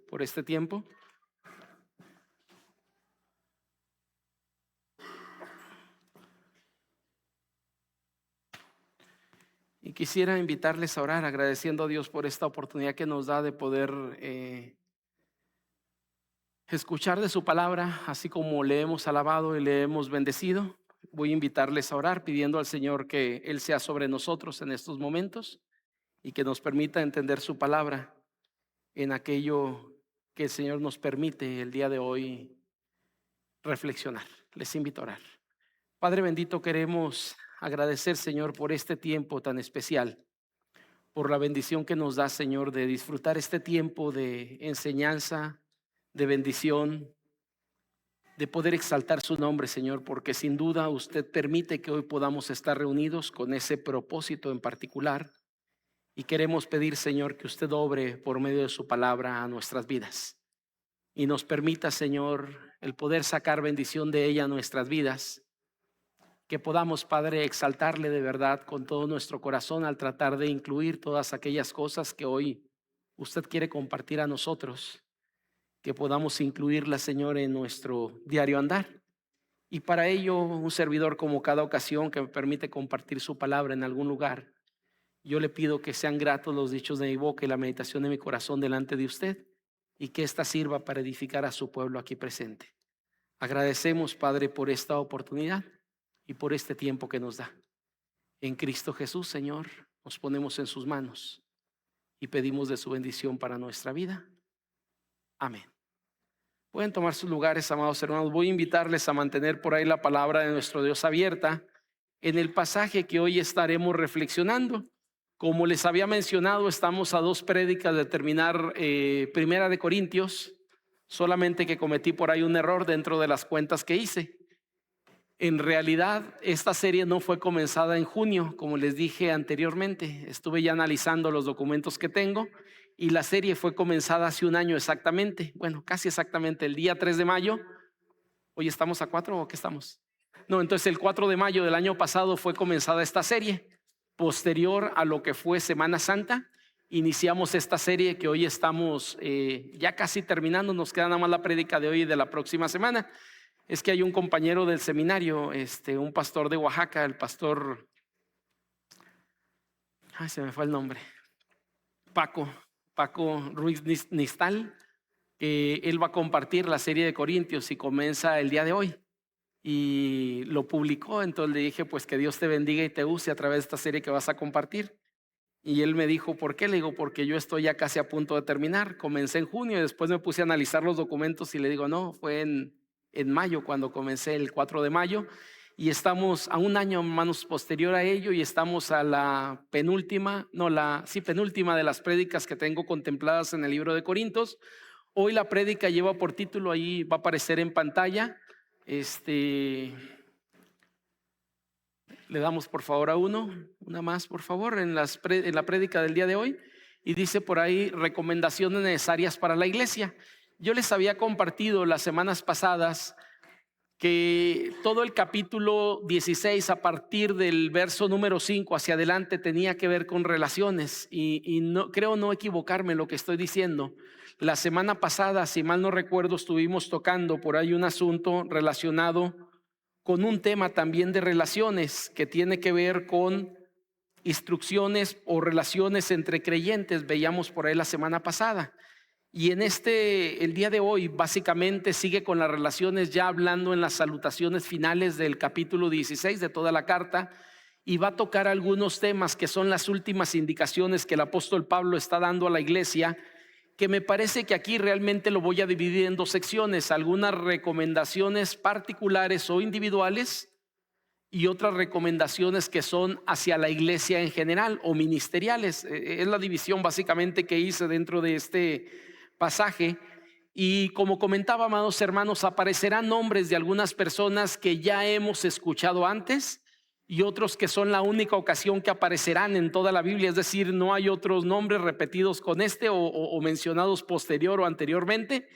por este tiempo. Y quisiera invitarles a orar agradeciendo a Dios por esta oportunidad que nos da de poder escuchar de su palabra, así como le hemos alabado y le hemos bendecido. Voy a invitarles a orar pidiendo al Señor que Él sea sobre nosotros en estos momentos y que nos permita entender su palabra en aquello que el Señor nos permite el día de hoy reflexionar. Les invito a orar. Padre bendito, queremos agradecer, Señor, por este tiempo tan especial, por la bendición que nos da, Señor, de disfrutar este tiempo de enseñanza, de bendición, de poder exaltar su nombre, Señor, porque sin duda usted permite que hoy podamos estar reunidos con ese propósito en particular. Y queremos pedir, Señor, que usted obre por medio de su palabra a nuestras vidas y nos permita, Señor, el poder sacar bendición de ella a nuestras vidas. Que podamos, Padre, exaltarle de verdad con todo nuestro corazón al tratar de incluir todas aquellas cosas que hoy usted quiere compartir a nosotros. Que podamos incluirlas, Señor, en nuestro diario andar. Y para ello, un servidor como cada ocasión que me permite compartir su palabra en algún lugar, yo le pido que sean gratos los dichos de mi boca y la meditación de mi corazón delante de usted, y que ésta sirva para edificar a su pueblo aquí presente. Agradecemos, Padre, por esta oportunidad y por este tiempo que nos da. En Cristo Jesús, Señor, nos ponemos en sus manos y pedimos de su bendición para nuestra vida. Amén. Pueden tomar sus lugares, amados hermanos. Voy a invitarles a mantener por ahí la palabra de nuestro Dios abierta en el pasaje que hoy estaremos reflexionando. Como les había mencionado, estamos a 2 prédicas de terminar Primera de Corintios, solamente que cometí por ahí un error dentro de las cuentas que hice. En realidad, esta serie no fue comenzada en junio, como les dije anteriormente. Estuve ya analizando los documentos que tengo y la serie fue comenzada hace un año exactamente. Bueno, casi exactamente, el día 3 de mayo. ¿Hoy estamos a 4 o qué estamos? No, entonces el 4 de mayo del año pasado fue comenzada esta serie. Posterior a lo que fue Semana Santa, iniciamos esta serie que hoy estamos ya casi terminando. Nos queda nada más la prédica de hoy y de la próxima semana. Es que hay un compañero del seminario, un pastor de Oaxaca, el pastor, se me fue el nombre, Paco Ruiz Nistal, que él va a compartir la serie de Corintios y comienza el día de hoy. Y lo publicó, entonces le dije, pues que Dios te bendiga y te use a través de esta serie que vas a compartir. Y él me dijo, ¿por qué? Le digo, porque yo estoy ya casi a punto de terminar. Comencé en junio y después me puse a analizar los documentos y le digo, no, fue en mayo cuando comencé, el 4 de mayo. Y estamos a un año, hermanos, posterior a ello, y estamos a la penúltima de las prédicas que tengo contempladas en el libro de Corintios. Hoy la prédica lleva por título, ahí va a aparecer en pantalla, le damos por favor a una más por favor, en la prédica del día de hoy, y dice por ahí recomendaciones necesarias para la iglesia. Yo les había compartido las semanas pasadas que todo el capítulo 16 a partir del verso número 5 hacia adelante tenía que ver con relaciones, y no, creo no equivocarme en lo que estoy diciendo. La semana pasada, si mal no recuerdo, estuvimos tocando por ahí un asunto relacionado con un tema también de relaciones que tiene que ver con instrucciones o relaciones entre creyentes. Veíamos por ahí la semana pasada. Y en el día de hoy básicamente sigue con las relaciones, ya hablando en las salutaciones finales del capítulo 16 de toda la carta, y va a tocar algunos temas que son las últimas indicaciones que el apóstol Pablo está dando a la iglesia, que me parece que aquí realmente lo voy a dividir en 2 secciones: algunas recomendaciones particulares o individuales y otras recomendaciones que son hacia la iglesia en general o ministeriales. Es la división básicamente que hice dentro de este pasaje. Y como comentaba, amados hermanos, aparecerán nombres de algunas personas que ya hemos escuchado antes y otros que son la única ocasión que aparecerán en toda la Biblia. Es decir, no hay otros nombres repetidos con o mencionados posterior o anteriormente,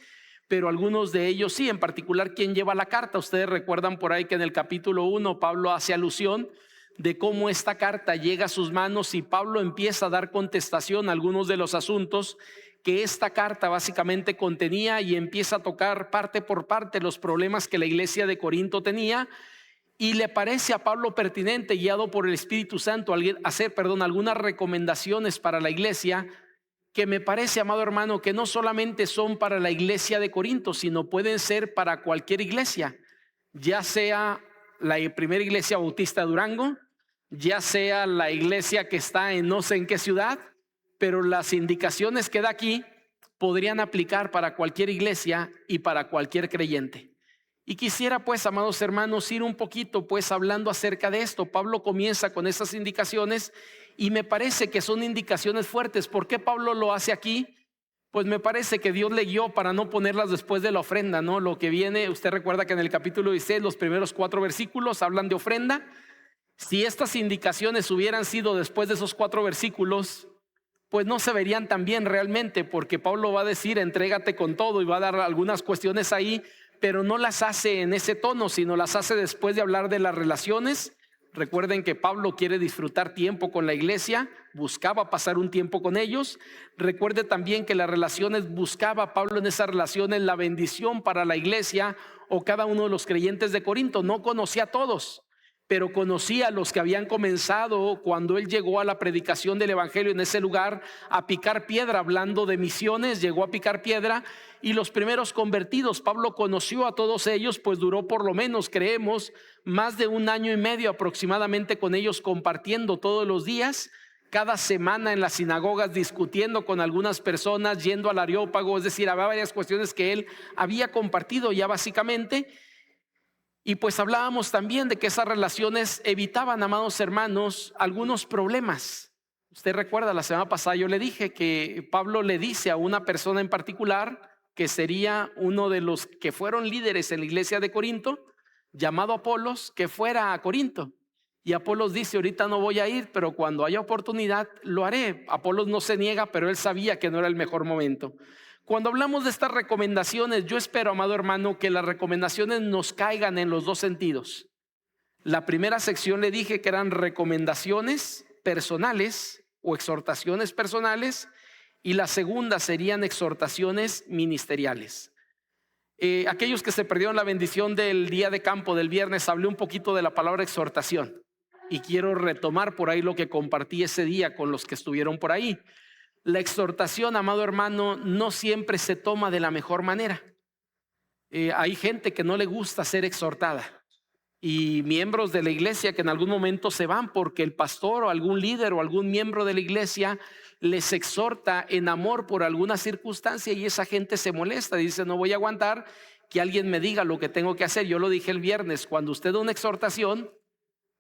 pero algunos de ellos sí. En particular, ¿quién lleva la carta? Ustedes recuerdan por ahí que en el capítulo 1 Pablo hace alusión de cómo esta carta llega a sus manos y Pablo empieza a dar contestación a algunos de los asuntos que esta carta básicamente contenía y empieza a tocar parte por parte los problemas que la iglesia de Corinto tenía. Y le parece a Pablo pertinente, guiado por el Espíritu Santo, hacer algunas recomendaciones para la iglesia que me parece, amado hermano, que no solamente son para la iglesia de Corinto, sino pueden ser para cualquier iglesia, ya sea la primera iglesia bautista de Durango, ya sea la iglesia que está en no sé en qué ciudad, pero las indicaciones que da aquí podrían aplicar para cualquier iglesia y para cualquier creyente. Y quisiera pues, amados hermanos, ir un poquito pues hablando acerca de esto. Pablo comienza con esas indicaciones y me parece que son indicaciones fuertes. ¿Por qué Pablo lo hace aquí? Pues me parece que Dios le guió para no ponerlas después de la ofrenda, ¿no? Lo que viene, usted recuerda que en el capítulo 16, los primeros 4 versículos hablan de ofrenda. Si estas indicaciones hubieran sido después de esos 4 versículos, pues no se verían tan bien realmente, porque Pablo va a decir, entrégate con todo, y va a dar algunas cuestiones ahí, pero no las hace en ese tono, sino las hace después de hablar de las relaciones. Recuerden que Pablo quiere disfrutar tiempo con la iglesia, buscaba pasar un tiempo con ellos. Recuerde también que las relaciones, buscaba Pablo en esas relaciones la bendición para la iglesia o cada uno de los creyentes de Corinto. No conocía a todos, pero conocía a los que habían comenzado cuando él llegó a la predicación del evangelio en ese lugar a picar piedra, hablando de misiones, llegó a picar piedra. Y los primeros convertidos, Pablo conoció a todos ellos, pues duró por lo menos, creemos, más de 1 año y medio aproximadamente con ellos, compartiendo todos los días, cada semana en las sinagogas, discutiendo con algunas personas, yendo al Areópago. Es decir, había varias cuestiones que él había compartido ya básicamente. Y pues hablábamos también de que esas relaciones evitaban, amados hermanos, algunos problemas. Usted recuerda, la semana pasada yo le dije que Pablo le dice a una persona en particular, que sería uno de los que fueron líderes en la iglesia de Corinto, llamado Apolos, que fuera a Corinto. Y Apolos dice, ahorita no voy a ir, pero cuando haya oportunidad lo haré. Apolos no se niega, pero él sabía que no era el mejor momento. Cuando hablamos de estas recomendaciones, yo espero, amado hermano, que las recomendaciones nos caigan en los 2 sentidos. La primera sección le dije que eran recomendaciones personales o exhortaciones personales, y la segunda serían exhortaciones ministeriales. Aquellos que se perdieron la bendición del día de campo del viernes, hablé un poquito de la palabra exhortación y quiero retomar por ahí lo que compartí ese día con los que estuvieron por ahí. La exhortación, amado hermano, no siempre se toma de la mejor manera. Hay gente que no le gusta ser exhortada, y miembros de la iglesia que en algún momento se van porque el pastor o algún líder o algún miembro de la iglesia les exhorta en amor por alguna circunstancia, y esa gente se molesta, dice, no voy a aguantar que alguien me diga lo que tengo que hacer. Yo lo dije el viernes, cuando usted da una exhortación,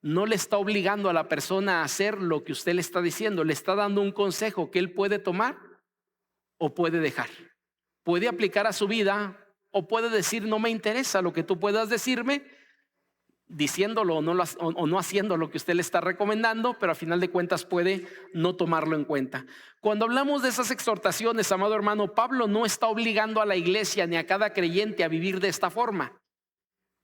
no le está obligando a la persona a hacer lo que usted le está diciendo, le está dando un consejo que él puede tomar o puede dejar, puede aplicar a su vida o puede decir, no me interesa lo que tú puedas decirme, diciéndolo o no haciendo lo que usted le está recomendando, pero a final de cuentas puede no tomarlo en cuenta. Cuando hablamos de esas exhortaciones, amado hermano, Pablo no está obligando a la iglesia ni a cada creyente a vivir de esta forma,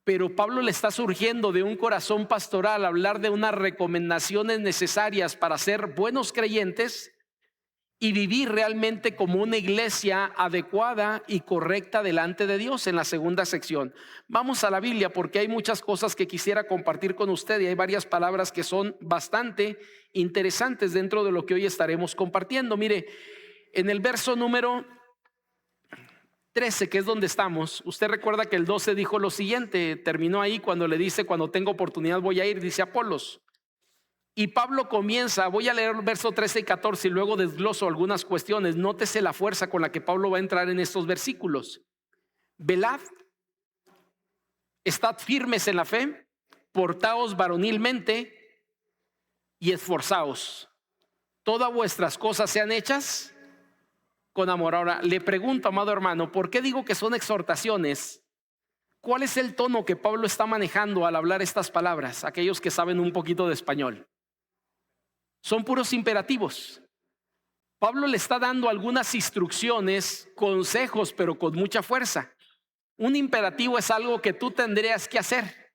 pero Pablo le está surgiendo de un corazón pastoral hablar de unas recomendaciones necesarias para ser buenos creyentes y vivir realmente como una iglesia adecuada y correcta delante de Dios. En la segunda sección vamos a la Biblia, porque hay muchas cosas que quisiera compartir con usted y hay varias palabras que son bastante interesantes dentro de lo que hoy estaremos compartiendo. Mire, en el verso número 13, que es donde estamos, usted recuerda que el 12 dijo lo siguiente, terminó ahí cuando le dice, cuando tenga oportunidad voy a ir, dice Apolos. Y Pablo comienza, voy a leer el verso 13 y 14 y luego desgloso algunas cuestiones. Nótese la fuerza con la que Pablo va a entrar en estos versículos. Velad, estad firmes en la fe, portaos varonilmente y esforzaos. Todas vuestras cosas sean hechas con amor. Ahora le pregunto, amado hermano, ¿por qué digo que son exhortaciones? ¿Cuál es el tono que Pablo está manejando al hablar estas palabras? Aquellos que saben un poquito de español, son puros imperativos. Pablo le está dando algunas instrucciones, consejos, pero con mucha fuerza. Un imperativo es algo que tú tendrías que hacer.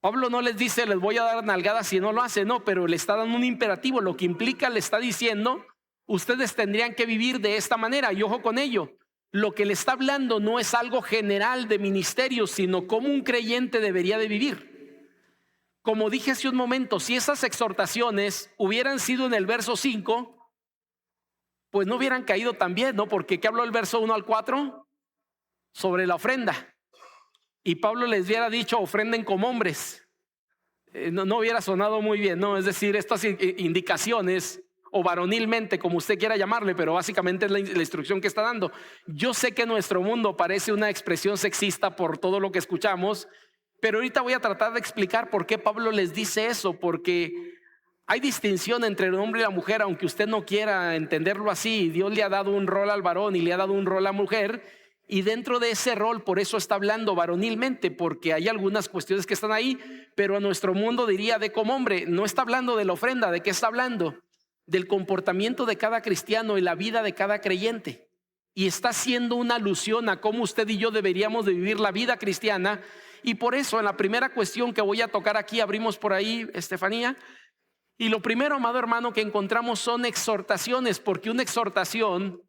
Pablo no les dice, les voy a dar nalgadas si no lo hace, no, pero le está dando un imperativo, lo que implica, le está diciendo, Ustedes tendrían que vivir de esta manera. Y ojo con ello, lo que le está hablando no es algo general de ministerio, sino cómo un creyente debería de vivir. Como dije hace un momento, si esas exhortaciones hubieran sido en el verso 5, pues no hubieran caído tan bien, ¿no? Porque ¿qué habló el verso 1 al 4? Sobre la ofrenda. Y Pablo les hubiera dicho: ofrenden como hombres. No hubiera sonado muy bien, ¿no? Es decir, estas indicaciones, o varonilmente, como usted quiera llamarle, pero básicamente es la instrucción que está dando. Yo sé que nuestro mundo parece una expresión sexista por todo lo que escuchamos, pero ahorita voy a tratar de explicar por qué Pablo les dice eso, porque hay distinción entre el hombre y la mujer, aunque usted no quiera entenderlo así. Dios le ha dado un rol al varón y le ha dado un rol a la mujer, y dentro de ese rol, por eso está hablando varonilmente, porque hay algunas cuestiones que están ahí, pero a nuestro mundo diría de como hombre. No está hablando de la ofrenda. ¿De qué está hablando? Del comportamiento de cada cristiano y la vida de cada creyente. Y está haciendo una alusión a cómo usted y yo deberíamos de vivir la vida cristiana. Y por eso, en la primera cuestión que voy a tocar aquí, abrimos por ahí, Estefanía. Y lo primero, amado hermano, que encontramos son exhortaciones, porque una exhortación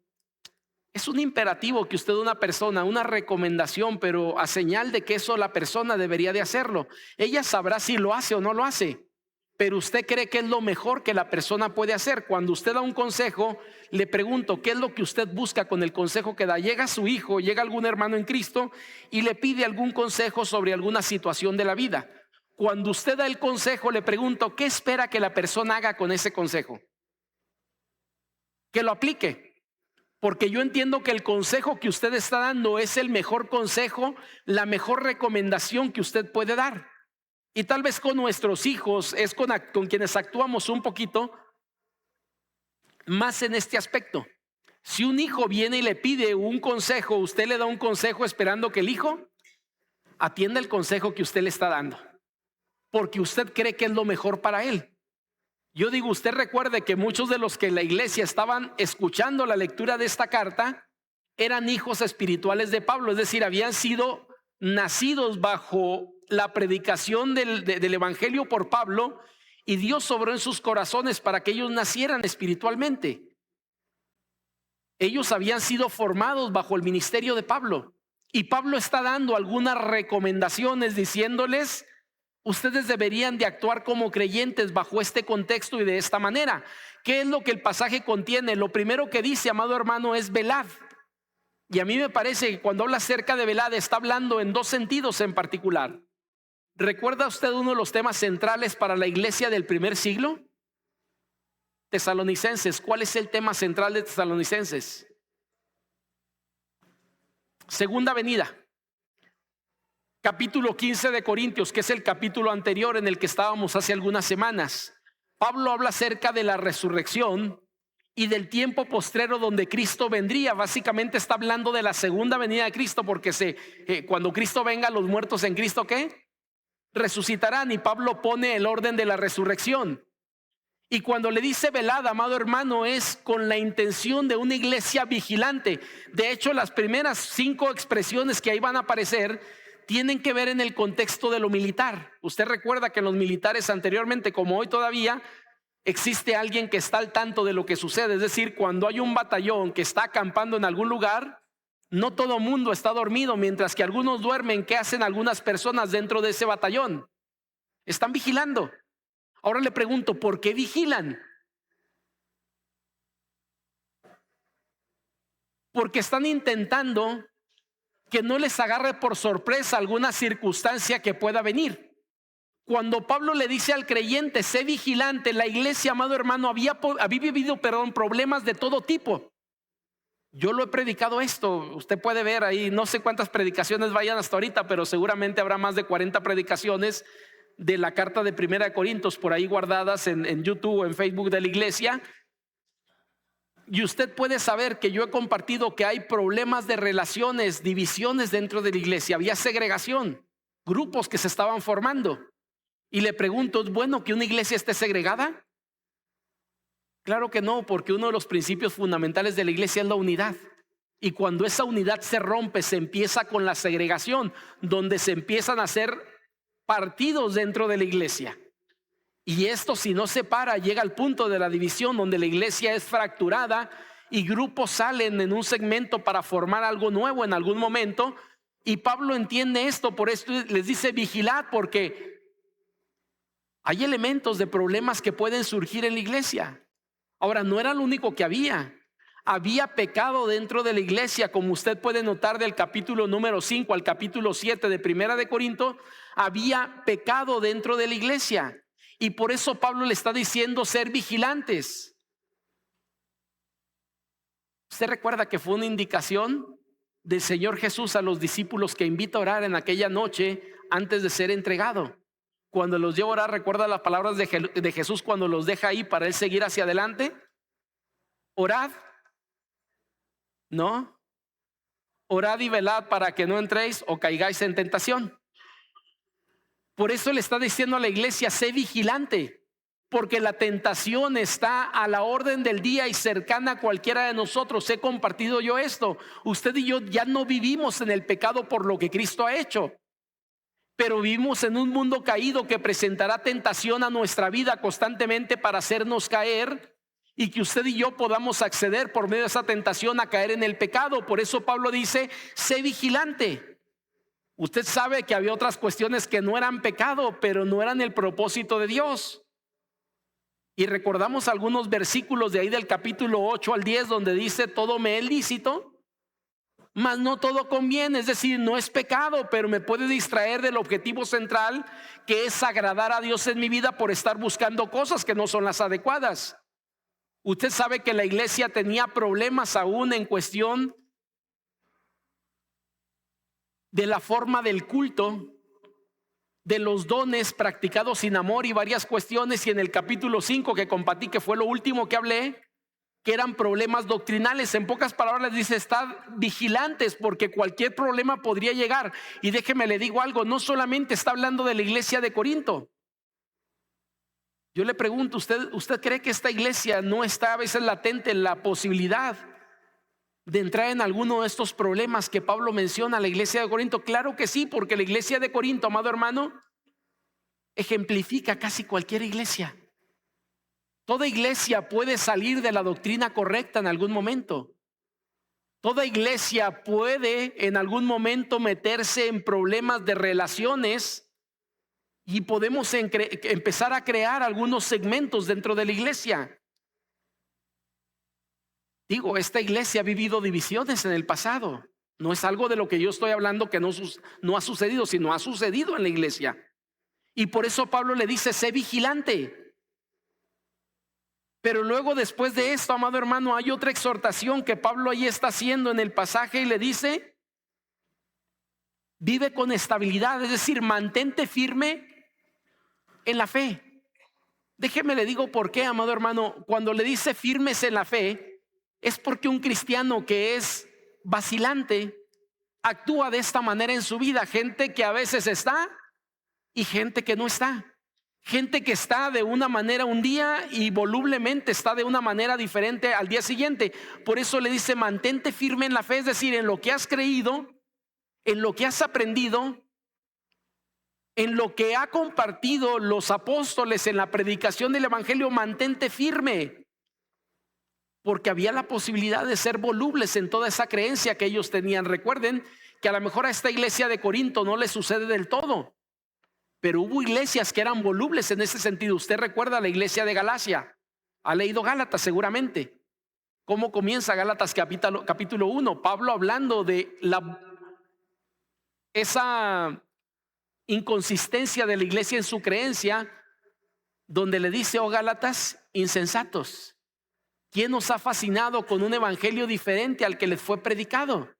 es un imperativo que usted, una persona, una recomendación, pero a señal de que eso la persona debería de hacerlo. Ella sabrá si lo hace o no lo hace, pero usted cree que es lo mejor que la persona puede hacer. Cuando usted da un consejo, le pregunto, ¿qué es lo que usted busca con el consejo que da? Llega su hijo, llega algún hermano en Cristo y le pide algún consejo sobre alguna situación de la vida. Cuando usted da el consejo, le pregunto, ¿qué espera que la persona haga con ese consejo? Que lo aplique. Porque yo entiendo que el consejo que usted está dando es el mejor consejo, la mejor recomendación que usted puede dar. Y tal vez con nuestros hijos es con quienes actuamos un poquito más en este aspecto. Si un hijo viene y le pide un consejo, usted le da un consejo esperando que el hijo atienda el consejo que usted le está dando, porque usted cree que es lo mejor para él. Yo digo, usted recuerde que muchos de los que en la iglesia estaban escuchando la lectura de esta carta eran hijos espirituales de Pablo, es decir, habían sido nacidos bajo la predicación del evangelio por Pablo, y Dios sobró en sus corazones para que ellos nacieran espiritualmente. Ellos habían sido formados bajo el ministerio de Pablo, y Pablo está dando algunas recomendaciones diciéndoles: ustedes deberían de actuar como creyentes bajo este contexto y de esta manera. ¿Qué es lo que el pasaje contiene? Lo primero que dice, amado hermano, es velad. Y a mí me parece que cuando habla acerca de velad está hablando en dos sentidos en particular. ¿Recuerda usted uno de los temas centrales para la iglesia del primer siglo? Tesalonicenses. ¿Cuál es el tema central de Tesalonicenses? Segunda venida. Capítulo 15 de Corintios, que es el capítulo anterior en el que estábamos hace algunas semanas. Pablo habla acerca de la resurrección y del tiempo postrero donde Cristo vendría. Básicamente está hablando de la segunda venida de Cristo, porque cuando Cristo venga, los muertos en Cristo, ¿qué? Resucitarán. Y Pablo pone el orden de la resurrección. Y cuando le dice velada, amado hermano, es con la intención de una iglesia vigilante. De hecho, las primeras 5 expresiones que ahí van a aparecer tienen que ver en el contexto de lo militar. Usted recuerda que en los militares anteriormente, como hoy todavía, existe alguien que está al tanto de lo que sucede. Es decir, cuando hay un batallón que está acampando en algún lugar, no todo mundo está dormido. Mientras que algunos duermen, ¿qué hacen algunas personas dentro de ese batallón? Están vigilando. Ahora le pregunto, ¿por qué vigilan? Porque están intentando que no les agarre por sorpresa alguna circunstancia que pueda venir. Cuando Pablo le dice al creyente, sé vigilante, la iglesia, amado hermano, había vivido problemas de todo tipo. Yo lo he predicado esto, usted puede ver ahí, no sé cuántas predicaciones vayan hasta ahorita, pero seguramente habrá más de 40 predicaciones de la carta de Primera de Corintios por ahí guardadas en YouTube o en Facebook de la iglesia. Y usted puede saber que yo he compartido que hay problemas de relaciones, divisiones dentro de la iglesia. Había segregación, grupos que se estaban formando. Y le pregunto, ¿es bueno que una iglesia esté segregada? Claro que no, porque uno de los principios fundamentales de la iglesia es la unidad. Y cuando esa unidad se rompe, se empieza con la segregación, donde se empiezan a hacer partidos dentro de la iglesia. Y esto, si no se para, llega al punto de la división donde la iglesia es fracturada y grupos salen en un segmento para formar algo nuevo en algún momento. Y Pablo entiende esto, por esto les dice vigilad, porque hay elementos de problemas que pueden surgir en la iglesia. Ahora, no era lo único que había. Había pecado dentro de la iglesia, como usted puede notar del capítulo número 5 al capítulo 7 de Primera de Corinto. Había pecado dentro de la iglesia. Y por eso Pablo le está diciendo ser vigilantes. ¿Usted recuerda que fue una indicación del Señor Jesús a los discípulos que invita a orar en aquella noche antes de ser entregado? Cuando los lleva a orar, ¿recuerda las palabras de Jesús cuando los deja ahí para él seguir hacia adelante? Orad, ¿no? Orad y velad para que no entréis o caigáis en tentación. Por eso le está diciendo a la iglesia, sé vigilante, porque la tentación está a la orden del día y cercana a cualquiera de nosotros. He compartido yo esto. Usted y yo ya no vivimos en el pecado por lo que Cristo ha hecho, pero vivimos en un mundo caído que presentará tentación a nuestra vida constantemente para hacernos caer, y que usted y yo podamos acceder por medio de esa tentación a caer en el pecado. Por eso Pablo dice, sé vigilante. Usted sabe que había otras cuestiones que no eran pecado, pero no eran el propósito de Dios. Y recordamos algunos versículos de ahí del capítulo 8 al 10 donde dice, todo me es lícito, mas no todo conviene. Es decir, no es pecado, pero me puede distraer del objetivo central, que es agradar a Dios en mi vida por estar buscando cosas que no son las adecuadas. Usted sabe que la iglesia tenía problemas aún en cuestión de la forma del culto, de los dones practicados sin amor y varias cuestiones. Y en el capítulo 5 que compartí, que fue lo último que hablé, que eran problemas doctrinales. En pocas palabras dice, estad vigilantes porque cualquier problema podría llegar. Y déjeme le digo algo, no solamente está hablando de la iglesia de Corinto. Yo le pregunto, ¿usted cree que esta iglesia no está a veces latente en la posibilidad de entrar en alguno de estos problemas que Pablo menciona a la iglesia de Corinto? Claro que sí, porque la iglesia de Corinto, amado hermano, ejemplifica casi cualquier iglesia. Toda iglesia puede salir de la doctrina correcta en algún momento. Toda iglesia puede en algún momento meterse en problemas de relaciones, y podemos empezar a crear algunos segmentos dentro de la iglesia. Digo, esta iglesia ha vivido divisiones en el pasado. No es algo de lo que yo estoy hablando que no ha sucedido, sino ha sucedido en la iglesia. Y por eso Pablo le dice, sé vigilante. Pero luego, después de esto, amado hermano, hay otra exhortación que Pablo ahí está haciendo en el pasaje, y le dice, vive con estabilidad, es decir, mantente firme en la fe. Déjeme le digo por qué, amado hermano. Cuando le dice firmes en la fe, es porque un cristiano que es vacilante actúa de esta manera en su vida. Gente que a veces está y gente que no está. Gente que está de una manera un día y volublemente está de una manera diferente al día siguiente. Por eso le dice, mantente firme en la fe, es decir, en lo que has creído, en lo que has aprendido, en lo que ha compartido los apóstoles en la predicación del evangelio. Mantente firme, porque había la posibilidad de ser volubles en toda esa creencia que ellos tenían. Recuerden que a lo mejor a esta iglesia de Corinto no le sucede del todo, pero hubo iglesias que eran volubles en ese sentido. Usted recuerda la iglesia de Galacia, ha leído Gálatas seguramente. ¿Cómo comienza Gálatas capítulo 1? Pablo hablando de esa inconsistencia de la iglesia en su creencia, donde le dice, oh Gálatas insensatos, ¿quién os ha fascinado con un evangelio diferente al que les fue predicado?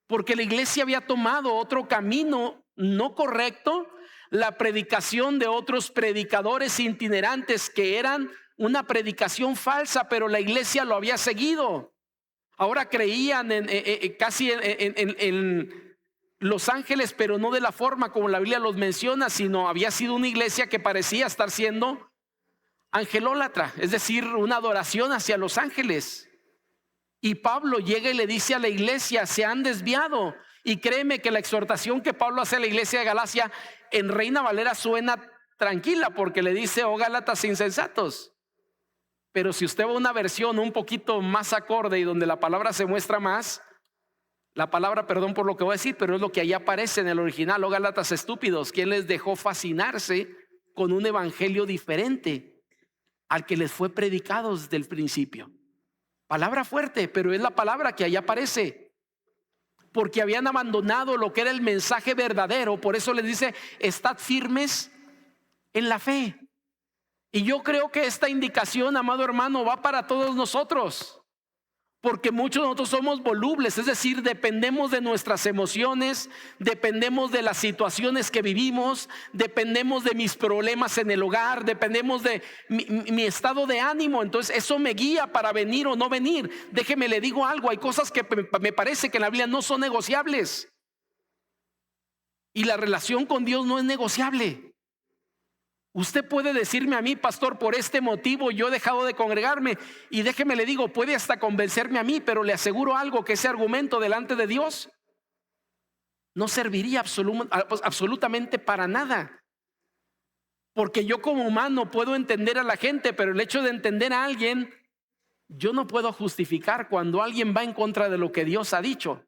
Porque la iglesia había tomado otro camino no correcto, la predicación de otros predicadores itinerantes que eran una predicación falsa, pero la iglesia lo había seguido. Ahora creían casi en los ángeles, pero no de la forma como la Biblia los menciona, sino había sido una iglesia que parecía estar siendo angelólatra, es decir, una adoración hacia los ángeles. Y Pablo llega y le dice a la iglesia, se han desviado. Y créeme que la exhortación que Pablo hace a la iglesia de Galacia en Reina Valera suena tranquila porque le dice, oh Gálatas insensatos. Pero si usted va a una versión un poquito más acorde y donde la palabra se muestra más, la palabra, perdón por lo que voy a decir, pero es lo que ahí aparece en el original, oh Gálatas estúpidos, ¿quién les dejó fascinarse con un evangelio diferente al que les fue predicado desde el principio? Palabra fuerte, pero es la palabra que ahí aparece. Porque habían abandonado lo que era el mensaje verdadero. Por eso les dice, estad firmes en la fe. Y yo creo que esta indicación, amado hermano, va para todos nosotros. Porque muchos de nosotros somos volubles, es decir, dependemos de nuestras emociones, dependemos de las situaciones que vivimos, dependemos de mis problemas en el hogar, dependemos de mi estado de ánimo. Entonces eso me guía para venir o no venir. Déjeme le digo algo, hay cosas que me parece que en la Biblia no son negociables. Y la relación con Dios no es negociable. Usted puede decirme a mí, pastor, por este motivo yo he dejado de congregarme, y déjeme le digo, puede hasta convencerme a mí, pero le aseguro algo, que ese argumento delante de Dios no serviría absolutamente para nada. Porque yo como humano puedo entender a la gente, pero el hecho de entender a alguien, yo no puedo justificar cuando alguien va en contra de lo que Dios ha dicho.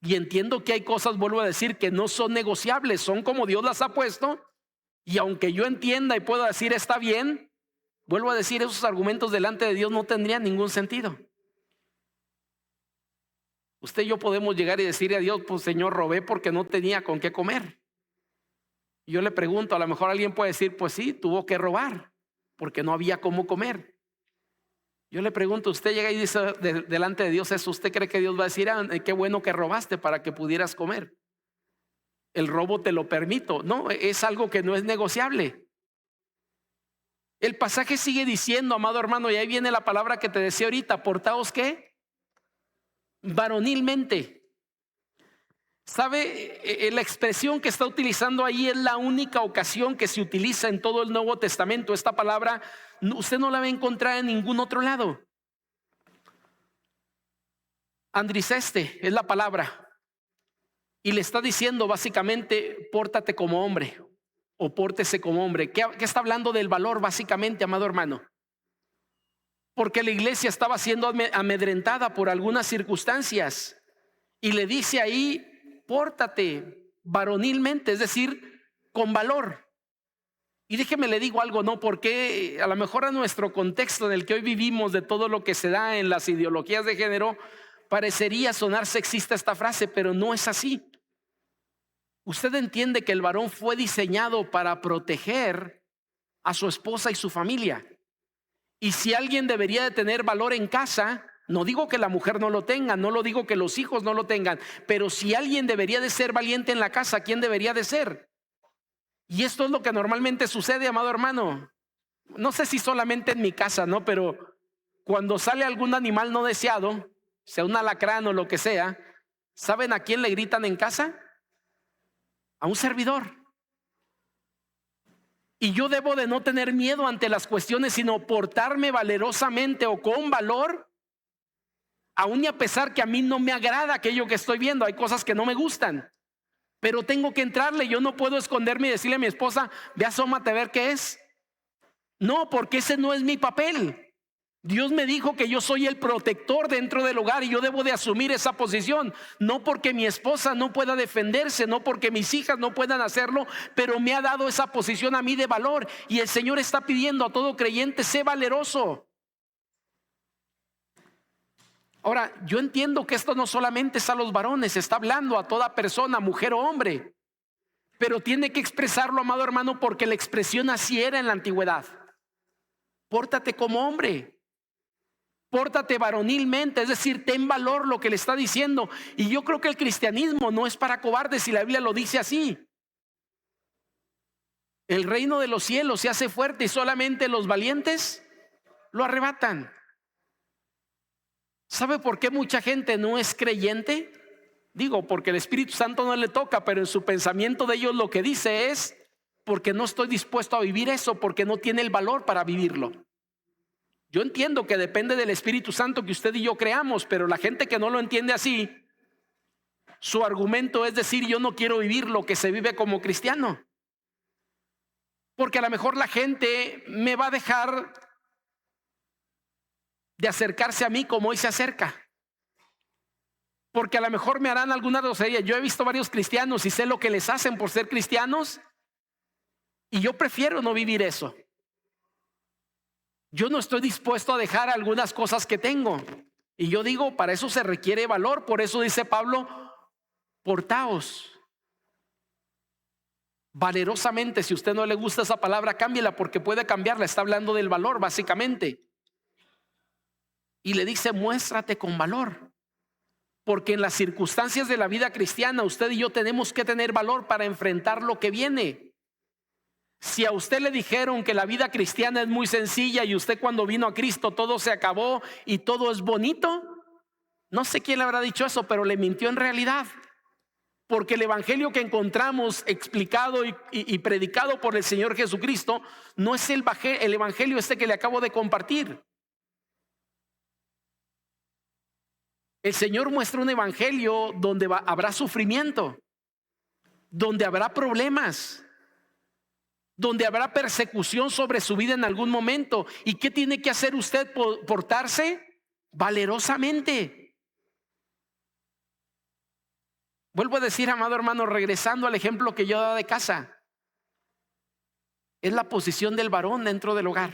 Y entiendo que hay cosas, vuelvo a decir, que no son negociables, son como Dios las ha puesto. Y aunque yo entienda y pueda decir está bien, vuelvo a decir, esos argumentos delante de Dios no tendrían ningún sentido. Usted y yo podemos llegar y decirle a Dios, pues Señor, robé porque no tenía con qué comer. Y yo le pregunto, a lo mejor alguien puede decir, pues sí, tuvo que robar porque no había cómo comer. Yo le pregunto, usted llega y dice delante de Dios eso, ¿usted cree que Dios va a decir, qué bueno que robaste para que pudieras comer? El robo te lo permito. No, es algo que no es negociable. El pasaje sigue diciendo, amado hermano, y ahí viene la palabra que te decía ahorita, portaos ¿qué? Varonilmente. ¿Sabe? La expresión que está utilizando ahí es la única ocasión que se utiliza en todo el Nuevo Testamento. Esta palabra usted no la va a encontrar en ningún otro lado. Andriceste es la palabra. Y le está diciendo básicamente, pórtate como hombre o pórtese como hombre. ¿Qué está hablando del valor básicamente, amado hermano? Porque la iglesia estaba siendo amedrentada por algunas circunstancias. Y le dice ahí, pórtate varonilmente, es decir, con valor. Y déjeme le digo algo, ¿no? Porque a lo mejor a nuestro contexto en el que hoy vivimos, de todo lo que se da en las ideologías de género, parecería sonar sexista esta frase, pero no es así. Usted entiende que el varón fue diseñado para proteger a su esposa y su familia. Y si alguien debería de tener valor en casa, no digo que la mujer no lo tenga, no lo digo que los hijos no lo tengan, pero si alguien debería de ser valiente en la casa, ¿quién debería de ser? Y esto es lo que normalmente sucede, amado hermano. No sé si solamente en mi casa, ¿no? Pero cuando sale algún animal no deseado, sea un alacrán o lo que sea, ¿saben a quién le gritan en casa? A un servidor. Y yo debo de no tener miedo ante las cuestiones, sino portarme valerosamente o con valor, aun y a pesar que a mí no me agrada aquello que estoy viendo. Hay cosas que no me gustan, pero tengo que entrarle. Yo no puedo esconderme y decirle a mi esposa, ve, asómate a ver qué es. No, porque ese no es mi papel. Dios me dijo que yo soy el protector dentro del hogar y yo debo de asumir esa posición. No porque mi esposa no pueda defenderse, no porque mis hijas no puedan hacerlo, pero me ha dado esa posición a mí de valor. Y el Señor está pidiendo a todo creyente, sé valeroso. Ahora, yo entiendo que esto no solamente es a los varones, está hablando a toda persona, mujer o hombre. Pero tiene que expresarlo, amado hermano, porque la expresión así era en la antigüedad. Pórtate como hombre. Pórtate varonilmente, es decir, ten valor lo que le está diciendo. Y yo creo que el cristianismo no es para cobardes, y la Biblia lo dice así. El reino de los cielos se hace fuerte y solamente los valientes lo arrebatan. ¿Sabe por qué mucha gente no es creyente? Digo, porque el Espíritu Santo no le toca, pero en su pensamiento de ellos lo que dice es, porque no estoy dispuesto a vivir eso, porque no tiene el valor para vivirlo. Yo entiendo que depende del Espíritu Santo que usted y yo creamos, pero la gente que no lo entiende así, su argumento es decir, yo no quiero vivir lo que se vive como cristiano. Porque a lo mejor la gente me va a dejar de acercarse a mí como hoy se acerca. Porque a lo mejor me harán alguna grosería. Yo he visto varios cristianos y sé lo que les hacen por ser cristianos, y yo prefiero no vivir eso. Yo no estoy dispuesto a dejar algunas cosas que tengo. Y yo digo, para eso se requiere valor. Por eso dice Pablo, portaos valerosamente. Si a usted no le gusta esa palabra, cámbiela, porque puede cambiarla. Está hablando del valor, básicamente. Y le dice, muéstrate con valor. Porque en las circunstancias de la vida cristiana, usted y yo tenemos que tener valor para enfrentar lo que viene. Si a usted le dijeron que la vida cristiana es muy sencilla y usted cuando vino a Cristo todo se acabó y todo es bonito, no sé quién le habrá dicho eso, pero le mintió en realidad. Porque el evangelio que encontramos explicado y predicado por el Señor Jesucristo no es el evangelio este que le acabo de compartir. El Señor muestra un evangelio donde habrá sufrimiento, donde habrá problemas, donde habrá persecución sobre su vida en algún momento. ¿Y qué tiene que hacer usted? Portarse valerosamente. Vuelvo a decir, amado hermano, regresando al ejemplo que yo daba de casa, es la posición del varón dentro del hogar.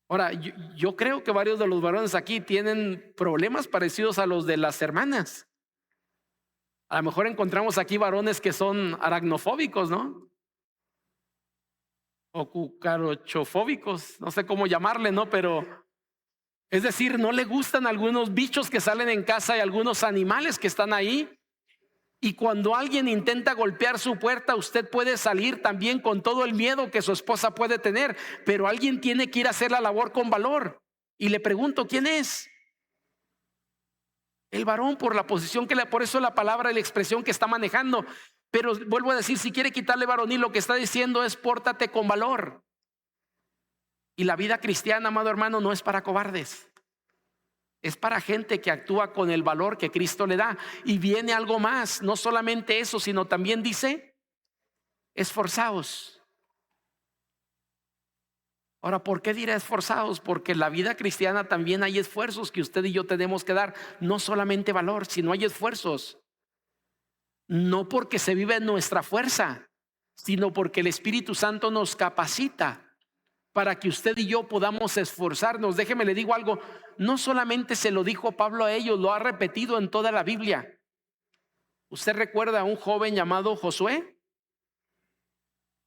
Ahora, yo creo que varios de los varones aquí tienen problemas parecidos a los de las hermanas. A lo mejor encontramos aquí varones que son aracnofóbicos, ¿no? O cucarochofóbicos, no sé cómo llamarle, ¿no? Pero es decir, no le gustan algunos bichos que salen en casa y algunos animales que están ahí. Y cuando alguien intenta golpear su puerta, usted puede salir también con todo el miedo que su esposa puede tener, pero alguien tiene que ir a hacer la labor con valor. Y le pregunto, ¿quién es? El varón, por la posición por eso la palabra y la expresión que está manejando. Pero vuelvo a decir, si quiere quitarle varonil, lo que está diciendo es pórtate con valor. Y la vida cristiana, amado hermano, no es para cobardes. Es para gente que actúa con el valor que Cristo le da. Y viene algo más, no solamente eso, sino también dice, esforzaos. Ahora, ¿por qué dirá esforzados? Porque en la vida cristiana también hay esfuerzos que usted y yo tenemos que dar. No solamente valor, sino hay esfuerzos. No porque se vive en nuestra fuerza, sino porque el Espíritu Santo nos capacita para que usted y yo podamos esforzarnos. Déjeme le digo algo, no solamente se lo dijo Pablo a ellos, lo ha repetido en toda la Biblia. ¿Usted recuerda a un joven llamado Josué?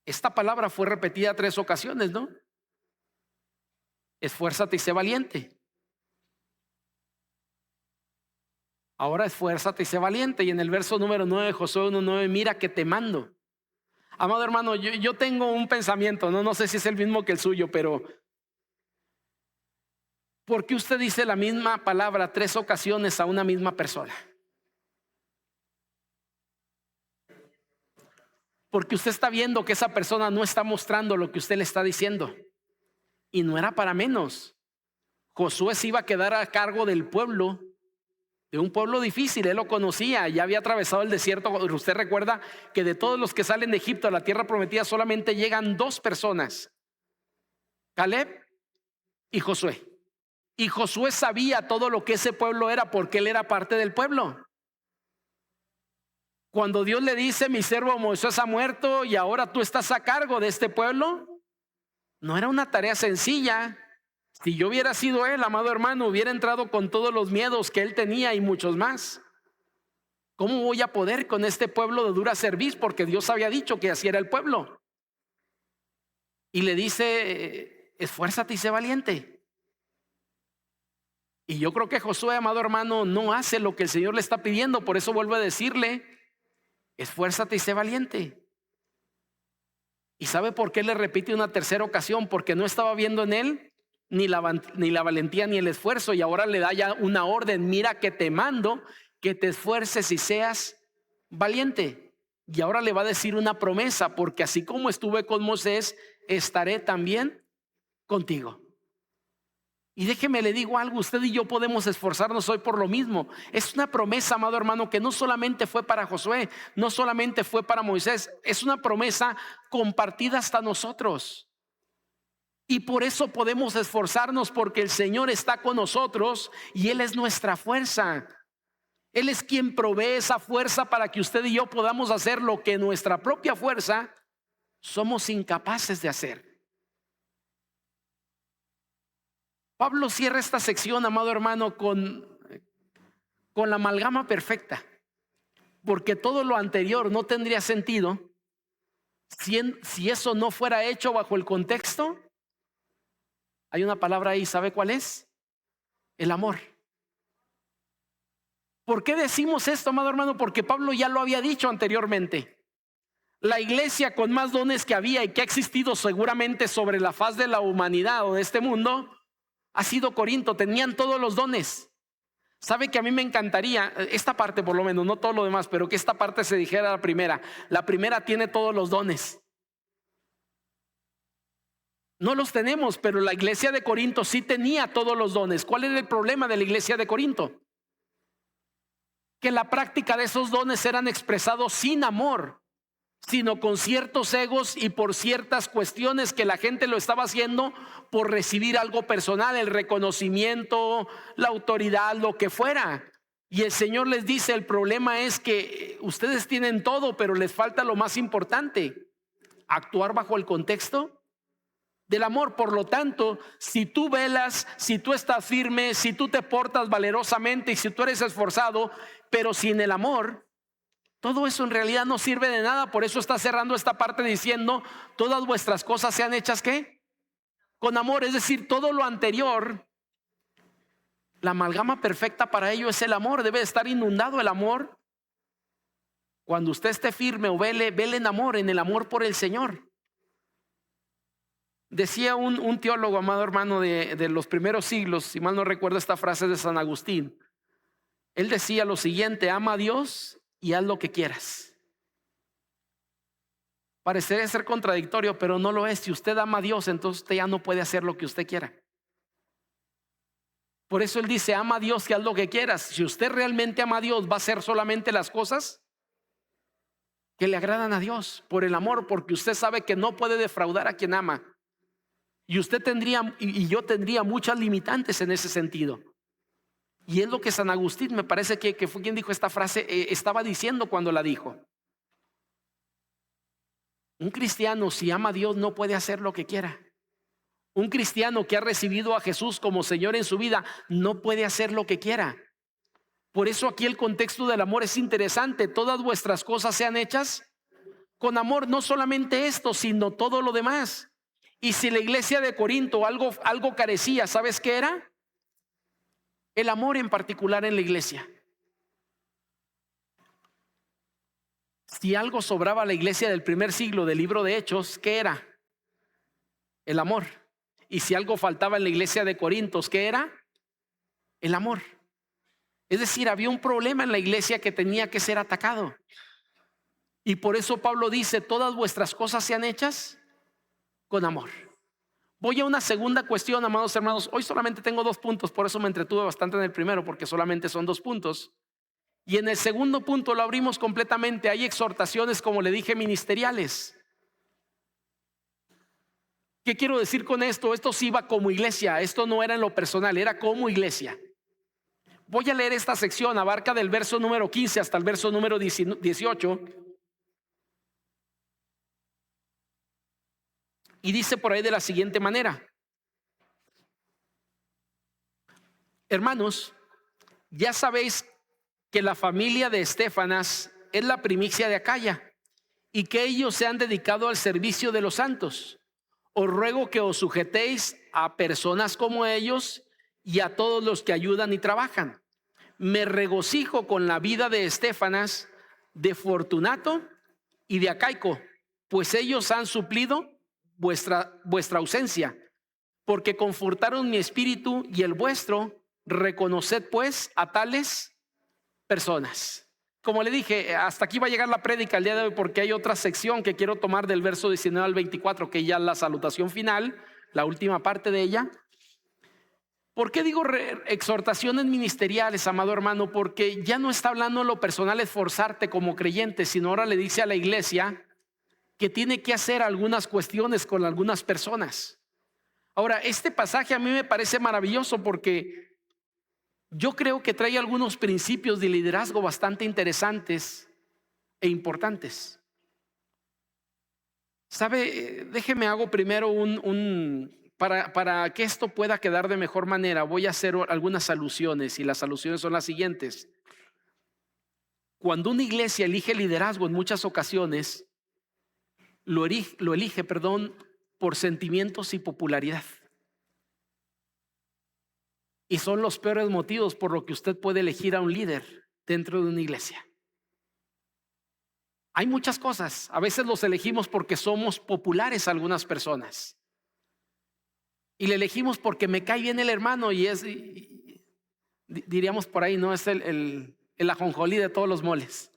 Esta palabra fue repetida 3 ocasiones, ¿no? Esfuérzate y sé valiente. Ahora esfuérzate y sé valiente. Y en el verso número 9 de Josué 1:9, mira que te mando. Amado hermano, yo tengo un pensamiento, no sé si es el mismo que el suyo, pero ¿por qué usted dice la misma palabra 3 ocasiones a una misma persona? Porque usted está viendo que esa persona no está mostrando lo que usted le está diciendo. Y no era para menos. Josué se iba a quedar a cargo del pueblo, de un pueblo difícil. Él lo conocía, ya había atravesado el desierto. Usted recuerda que de todos los que salen de Egipto a la tierra prometida solamente llegan 2 personas, Caleb y Josué. Y Josué sabía todo lo que ese pueblo era porque él era parte del pueblo. Cuando Dios le dice, mi siervo Moisés ha muerto y ahora tú estás a cargo de este pueblo, no era una tarea sencilla. Si yo hubiera sido él, amado hermano, hubiera entrado con todos los miedos que él tenía y muchos más. ¿Cómo voy a poder con este pueblo de dura cerviz? Porque Dios había dicho que así era el pueblo. Y le dice, esfuérzate y sé valiente. Y yo creo que Josué, amado hermano, no hace lo que el Señor le está pidiendo. Por eso vuelvo a decirle, esfuérzate y sé valiente. ¿Y sabe por qué le repite una tercera ocasión? Porque no estaba viendo en él ni la valentía ni el esfuerzo, y ahora le da ya una orden, mira que te mando que te esfuerces y seas valiente. Y ahora le va a decir una promesa, porque así como estuve con Moisés, estaré también contigo. Y déjeme le digo algo, usted y yo podemos esforzarnos hoy por lo mismo. Es una promesa, amado hermano, que no solamente fue para Josué, no solamente fue para Moisés, es una promesa compartida hasta nosotros. Y por eso podemos esforzarnos, porque el Señor está con nosotros y Él es nuestra fuerza. Él es quien provee esa fuerza para que usted y yo podamos hacer lo que nuestra propia fuerza somos incapaces de hacer. Pablo cierra esta sección, amado hermano, con la amalgama perfecta, porque todo lo anterior no tendría sentido si eso no fuera hecho bajo el contexto. Hay una palabra ahí, ¿sabe cuál es? El amor. ¿Por qué decimos esto, amado hermano? Porque Pablo ya lo había dicho anteriormente. La iglesia con más dones que había y que ha existido seguramente sobre la faz de la humanidad o de este mundo ha sido Corinto. Tenían todos los dones. Sabe que a mí me encantaría, esta parte por lo menos, no todo lo demás, pero que esta parte se dijera la primera. La primera tiene todos los dones. No los tenemos, pero la iglesia de Corinto sí tenía todos los dones. ¿Cuál era el problema de la iglesia de Corinto? Que la práctica de esos dones eran expresados sin amor, sino con ciertos egos y por ciertas cuestiones que la gente lo estaba haciendo por recibir algo personal, el reconocimiento, la autoridad, lo que fuera. Y el Señor les dice, el problema es que ustedes tienen todo, pero les falta lo más importante: actuar bajo el contexto del amor. Por lo tanto, si tú velas, si tú estás firme, si tú te portas valerosamente y si tú eres esforzado, pero sin el amor, todo eso en realidad no sirve de nada. Por eso está cerrando esta parte diciendo: todas vuestras cosas sean hechas ¿qué? Con amor. Es decir, todo lo anterior, la amalgama perfecta para ello es el amor. Debe estar inundado el amor. Cuando usted esté firme o vele en amor, en el amor por el Señor. Decía un teólogo, amado hermano, de los primeros siglos, si mal no recuerdo, esta frase de San Agustín. Él decía lo siguiente: ama a Dios y haz lo que quieras. Parecería ser contradictorio, pero no lo es. Si usted ama a Dios, entonces usted ya no puede hacer lo que usted quiera. Por eso él dice: ama a Dios y haz lo que quieras. Si usted realmente ama a Dios, va a hacer solamente las cosas que le agradan a Dios, por el amor, porque usted sabe que no puede defraudar a quien ama. Y usted tendría, y yo tendría muchas limitantes en ese sentido. Y es lo que San Agustín, me parece que fue quien dijo esta frase, estaba diciendo cuando la dijo. Un cristiano, si ama a Dios, no puede hacer lo que quiera. Un cristiano que ha recibido a Jesús como Señor en su vida no puede hacer lo que quiera. Por eso aquí el contexto del amor es interesante. Todas vuestras cosas sean hechas con amor. No solamente esto, sino todo lo demás. Y si la iglesia de Corinto algo carecía, ¿sabes qué era? El amor en particular en la iglesia. Si algo sobraba a la iglesia del primer siglo del libro de Hechos, ¿qué era? El amor. Y si algo faltaba en la iglesia de Corintios, ¿qué era? El amor. Es decir, había un problema en la iglesia que tenía que ser atacado. Y por eso Pablo dice: todas vuestras cosas sean hechas con amor. Voy a una segunda cuestión, amados hermanos. Hoy solamente tengo 2 puntos, por eso me entretuve bastante en el primero, porque solamente son 2 puntos. Y en el segundo punto lo abrimos completamente. Hay exhortaciones, como le dije, ministeriales. ¿Qué quiero decir con esto? Esto sí iba como iglesia, esto no era en lo personal, era como iglesia. Voy a leer esta sección, abarca del verso número 15 hasta el verso número 18. Y dice por ahí de la siguiente manera: hermanos, ya sabéis que la familia de Estéfanas es la primicia de Acaya, y que ellos se han dedicado al servicio de los santos. Os ruego que os sujetéis a personas como ellos y a todos los que ayudan y trabajan. Me regocijo con la vida de Estéfanas, de Fortunato y de Acaico, pues ellos han suplido vuestra ausencia, porque confortaron mi espíritu y el vuestro. Reconoced pues a tales personas. Como le dije, hasta aquí va a llegar la prédica el día de hoy, porque hay otra sección que quiero tomar del verso 19 al 24, que ya es la salutación final, la última parte de ella. ¿Por qué digo exhortaciones ministeriales, amado hermano? Porque ya no está hablando en lo personal esforzarte como creyente, sino ahora le dice a la iglesia que tiene que hacer algunas cuestiones con algunas personas. Ahora, este pasaje a mí me parece maravilloso porque yo creo que trae algunos principios de liderazgo bastante interesantes e importantes. ¿Sabe? Déjeme hago primero para que esto pueda quedar de mejor manera, voy a hacer algunas alusiones, y las alusiones son las siguientes. Cuando una iglesia elige liderazgo, en muchas ocasiones lo elige, por sentimientos y popularidad. Y son los peores motivos por lo que usted puede elegir a un líder dentro de una iglesia. Hay muchas cosas. A veces los elegimos porque somos populares a algunas personas. Y le elegimos porque me cae bien el hermano diríamos por ahí, ¿no? Es el ajonjolí de todos los moles.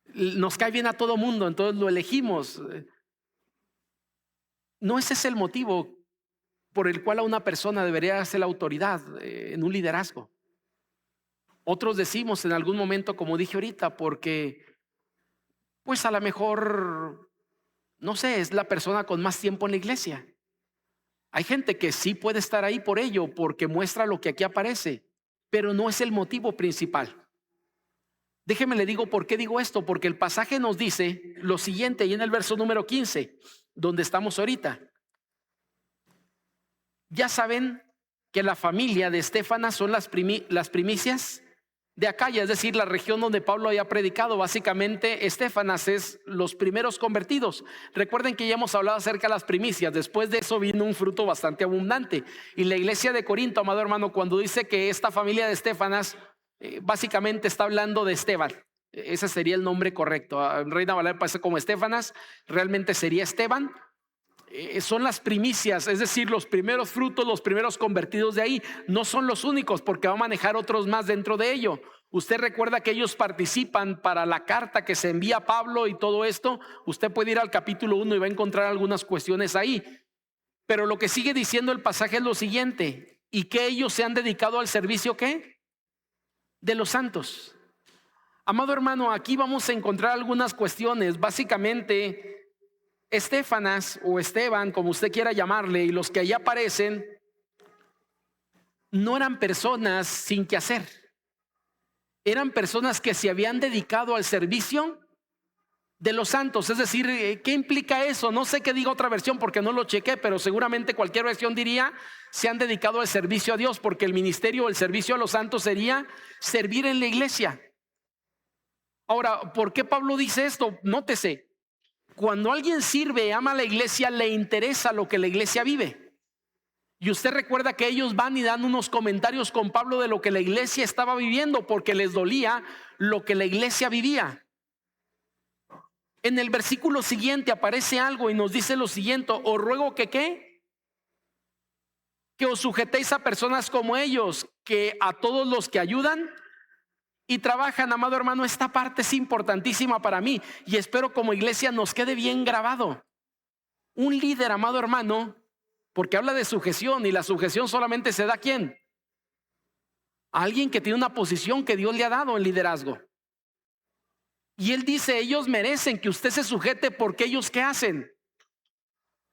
Nos cae bien a todo mundo, entonces lo elegimos. No ese es el motivo por el cual a una persona debería ser la autoridad en un liderazgo. Otros decimos en algún momento, como dije ahorita, porque pues a lo mejor, no sé, es la persona con más tiempo en la iglesia. Hay gente que sí puede estar ahí por ello, porque muestra lo que aquí aparece, pero no es el motivo principal. Déjeme le digo por qué digo esto, porque el pasaje nos dice lo siguiente, y en el verso número 15, donde estamos ahorita. Ya saben que la familia de Estéfanas son las primicias de Acaya, es decir, la región donde Pablo había predicado. Básicamente, Estéfanas es los primeros convertidos. Recuerden que ya hemos hablado acerca de las primicias. Después de eso vino un fruto bastante abundante. Y la iglesia de Corinto, amado hermano, cuando dice que esta familia de Estéfanas, básicamente está hablando de Esteban. Ese sería el nombre correcto. En Reina Valera parece como Estéfanas, realmente sería Esteban. Son las primicias, es decir, los primeros frutos, los primeros convertidos de ahí. No son los únicos, porque va a manejar otros más dentro de ello. Usted recuerda que ellos participan para la carta que se envía a Pablo y todo esto. Usted puede ir al capítulo 1 y va a encontrar algunas cuestiones ahí. Pero lo que sigue diciendo el pasaje es lo siguiente: y que ellos se han dedicado al servicio, ¿qué? De los santos. Amado hermano, aquí vamos a encontrar algunas cuestiones. Básicamente, Estéfanas o Esteban, como usted quiera llamarle, y los que allí aparecen, no eran personas sin que hacer. Eran personas que se habían dedicado al servicio de los santos. Es decir, ¿qué implica eso? No sé qué diga otra versión porque no lo chequé, pero seguramente cualquier versión diría: se han dedicado al servicio a Dios, porque el ministerio o el servicio a los santos sería servir en la iglesia. Ahora, ¿por qué Pablo dice esto? Nótese. Cuando alguien sirve, ama a la iglesia, le interesa lo que la iglesia vive. Y usted recuerda que ellos van y dan unos comentarios con Pablo de lo que la iglesia estaba viviendo, porque les dolía lo que la iglesia vivía. En el versículo siguiente aparece algo y nos dice lo siguiente: os ruego que ¿qué? Que os sujetéis a personas como ellos, que a todos los que ayudan y trabajan. Amado hermano, esta parte es importantísima para mí y espero como iglesia nos quede bien grabado. Un líder, amado hermano, porque habla de sujeción, y la sujeción solamente se da ¿a quién? A alguien que tiene una posición que Dios le ha dado en liderazgo. Y él dice: ellos merecen que usted se sujete, porque ellos ¿qué hacen?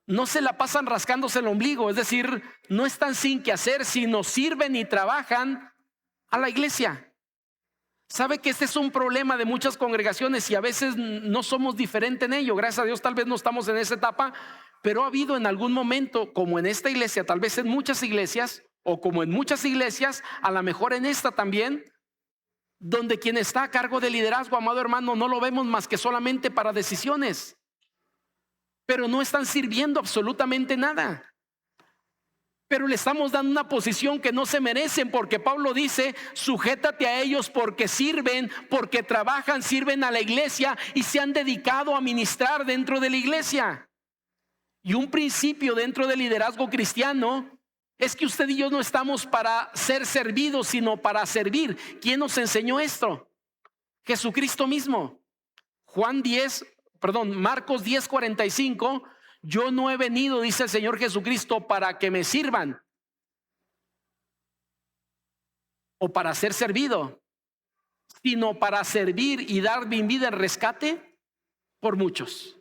No se la pasan rascándose el ombligo, es decir, no están sin qué hacer, sino sirven y trabajan a la iglesia. Sabe que este es un problema de muchas congregaciones y a veces no somos diferentes en ello. Gracias a Dios tal vez no estamos en esa etapa, pero ha habido en algún momento, como en esta iglesia, tal vez en muchas iglesias, o como en muchas iglesias, a lo mejor en esta también, donde quien está a cargo de liderazgo, amado hermano, no lo vemos más que solamente para decisiones, pero no están sirviendo absolutamente nada. Pero le estamos dando una posición que no se merecen, porque Pablo dice: sujétate a ellos porque sirven, porque trabajan, sirven a la iglesia y se han dedicado a ministrar dentro de la iglesia. Y un principio dentro del liderazgo cristiano es que usted y yo no estamos para ser servidos, sino para servir. ¿Quién nos enseñó esto? Jesucristo mismo. Marcos 10:45. Yo no he venido, dice el Señor Jesucristo, para que me sirvan, o para ser servido, sino para servir y dar mi vida en rescate por muchos.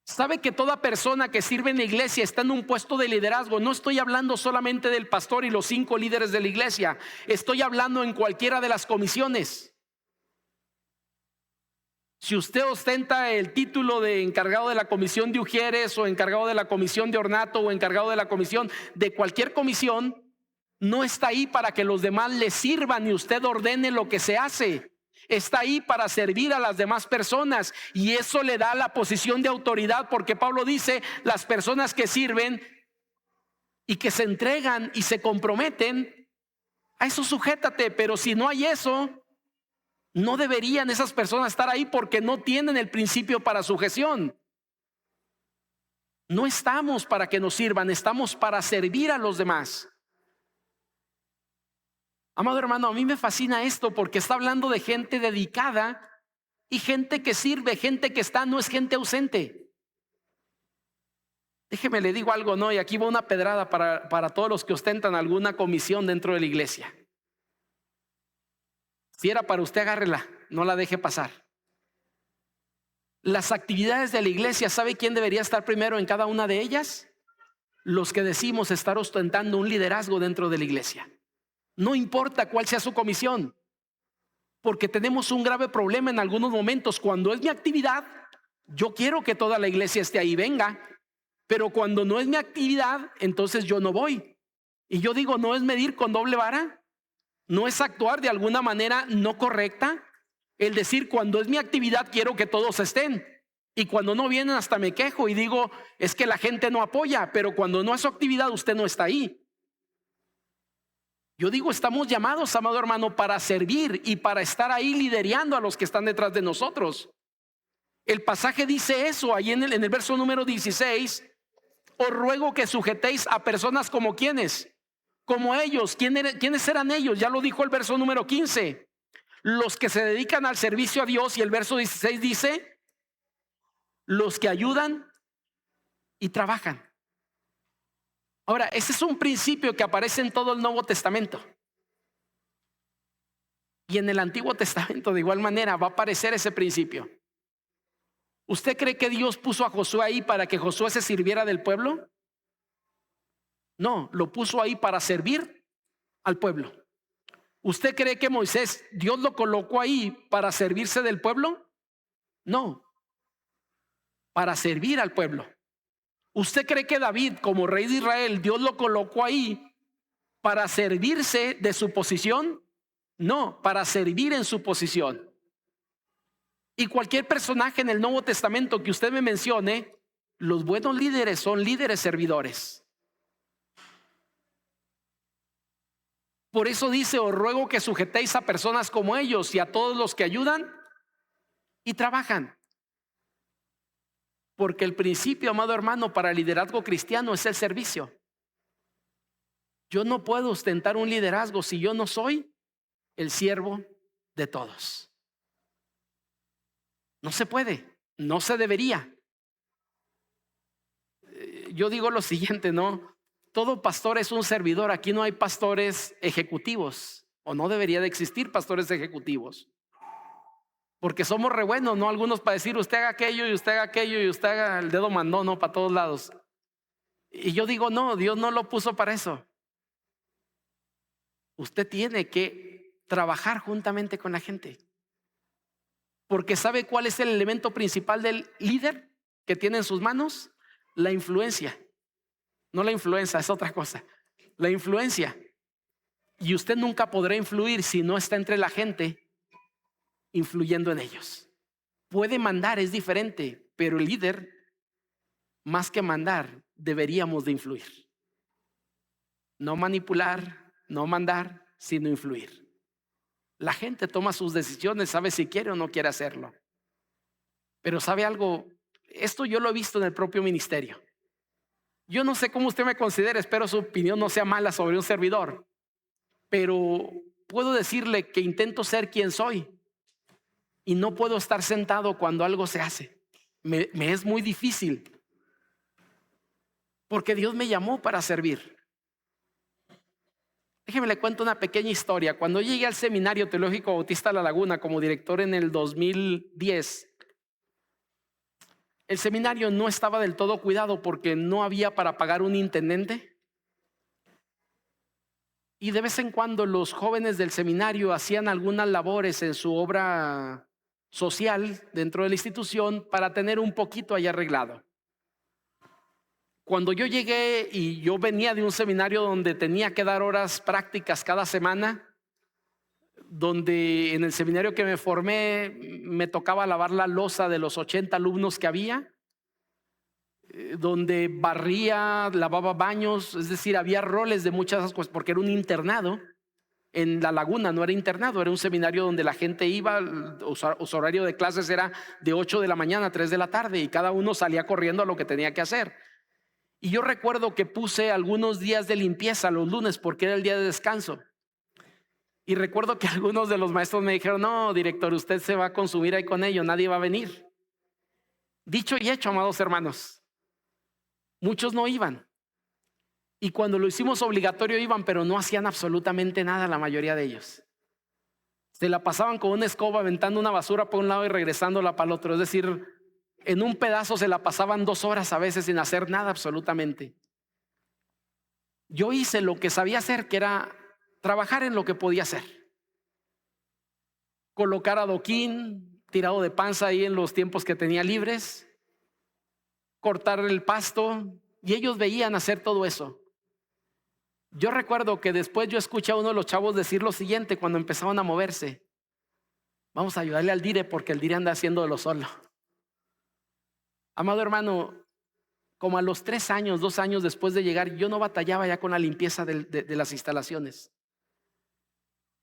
Sabe que toda persona que sirve en la iglesia está en un puesto de liderazgo. No estoy hablando solamente del pastor y los 5 líderes de la iglesia. Estoy hablando en cualquiera de las comisiones. Si usted ostenta el título de encargado de la comisión de Ujieres, o encargado de la comisión de ornato, o encargado de la comisión de cualquier comisión, no está ahí para que los demás le sirvan y usted ordene lo que se hace. Está ahí para servir a las demás personas, y eso le da la posición de autoridad, porque Pablo dice: las personas que sirven y que se entregan y se comprometen, a eso sujétate. Pero si no hay eso, no deberían esas personas estar ahí, porque no tienen el principio para sujeción. No estamos para que nos sirvan, estamos para servir a los demás. Amado hermano, a mí me fascina esto, porque está hablando de gente dedicada y gente que sirve, gente que está, no es gente ausente. Déjeme le digo algo, ¿no? Y aquí va una pedrada para todos los que ostentan alguna comisión dentro de la iglesia. Si era para usted, agárrela, no la deje pasar. Las actividades de la iglesia, ¿sabe quién debería estar primero en cada una de ellas? Los que decimos estar ostentando un liderazgo dentro de la iglesia. No importa cuál sea su comisión, porque tenemos un grave problema en algunos momentos. Cuando es mi actividad, yo quiero que toda la iglesia esté ahí, venga. Pero cuando no es mi actividad, entonces yo no voy. Y yo digo, ¿no es medir con doble vara? ¿No es actuar de alguna manera no correcta? El decir, cuando es mi actividad quiero que todos estén, y cuando no vienen hasta me quejo y digo, es que la gente no apoya. Pero cuando no es su actividad, usted no está ahí. Yo digo, estamos llamados, amado hermano, para servir y para estar ahí liderando a los que están detrás de nosotros. El pasaje dice eso ahí en el verso número 16. Os ruego que sujetéis a personas como quienes, como ellos. ¿Quiénes eran ellos? Ya lo dijo el verso número 15. Los que se dedican al servicio a Dios. Y el verso 16 dice: los que ayudan y trabajan. Ahora, ese es un principio que aparece en todo el Nuevo Testamento. Y en el Antiguo Testamento de igual manera va a aparecer ese principio. ¿Usted cree que Dios puso a Josué ahí para que Josué se sirviera del pueblo? No, lo puso ahí para servir al pueblo. ¿Usted cree que Moisés, Dios lo colocó ahí para servirse del pueblo? No, para servir al pueblo. ¿Usted cree que David, como rey de Israel, Dios lo colocó ahí para servirse de su posición? No, para servir en su posición. Y cualquier personaje en el Nuevo Testamento que usted me mencione, los buenos líderes son líderes servidores. Por eso dice: os ruego que sujetéis a personas como ellos y a todos los que ayudan y trabajan. Porque el principio, amado hermano, para el liderazgo cristiano es el servicio. Yo no puedo ostentar un liderazgo si yo no soy el siervo de todos. No se puede, no se debería. Yo digo lo siguiente, ¿no? Todo pastor es un servidor. Aquí no hay pastores ejecutivos, o no debería de existir pastores ejecutivos. Porque somos re buenos, ¿no? Algunos para decir, usted haga aquello y usted haga aquello y usted haga el dedo mandón, ¿no? Para todos lados. Y yo digo, no, Dios no lo puso para eso. Usted tiene que trabajar juntamente con la gente. Porque ¿sabe cuál es el elemento principal del líder que tiene en sus manos? La influencia. No la influencia, es otra cosa. La influencia. Y usted nunca podrá influir si no está entre la gente, influyendo en ellos. Puede mandar, es diferente, pero el líder, más que mandar, deberíamos de influir. No manipular, no mandar, sino influir. La gente toma sus decisiones, sabe si quiere o no quiere hacerlo. Pero ¿sabe algo? Esto yo lo he visto en el propio ministerio. Yo no sé cómo usted me considera, espero su opinión no sea mala sobre un servidor, pero puedo decirle que intento ser quien soy. Y no puedo estar sentado cuando algo se hace. Me es muy difícil. Porque Dios me llamó para servir. Déjeme le cuento una pequeña historia. Cuando llegué al Seminario Teológico Bautista La Laguna como director en el 2010, el seminario no estaba del todo cuidado porque no había para pagar un intendente. Y de vez en cuando los jóvenes del seminario hacían algunas labores en su obra social dentro de la institución para tener un poquito ahí arreglado. Cuando yo llegué y yo venía de un seminario donde tenía que dar horas prácticas cada semana, donde en el seminario que me formé me tocaba lavar la loza de los 80 alumnos que había, donde barría, lavaba baños, es decir, había roles de muchas cosas porque era un internado en La Laguna, no era internado, era un seminario donde la gente iba, su horario de clases era de 8 de la mañana a 3 de la tarde y cada uno salía corriendo a lo que tenía que hacer. Y yo recuerdo que puse algunos días de limpieza los lunes porque era el día de descanso. Y recuerdo que algunos de los maestros me dijeron: no, director, usted se va a consumir ahí con ellos, nadie va a venir. Dicho y hecho, amados hermanos, muchos no iban. Y cuando lo hicimos obligatorio iban, pero no hacían absolutamente nada la mayoría de ellos. Se la pasaban con una escoba aventando una basura por un lado y regresándola para el otro. Es decir, en un pedazo se la pasaban 2 horas a veces sin hacer nada absolutamente. Yo hice lo que sabía hacer, que era trabajar en lo que podía hacer. Colocar adoquín, tirado de panza ahí en los tiempos que tenía libres, cortar el pasto, y ellos veían hacer todo eso. Yo recuerdo que después yo escuché a uno de los chavos decir lo siguiente cuando empezaban a moverse: vamos a ayudarle al dire porque el dire anda haciéndolo solo. Amado hermano, como a los 3 años, 2 años después de llegar, yo no batallaba ya con la limpieza de las instalaciones.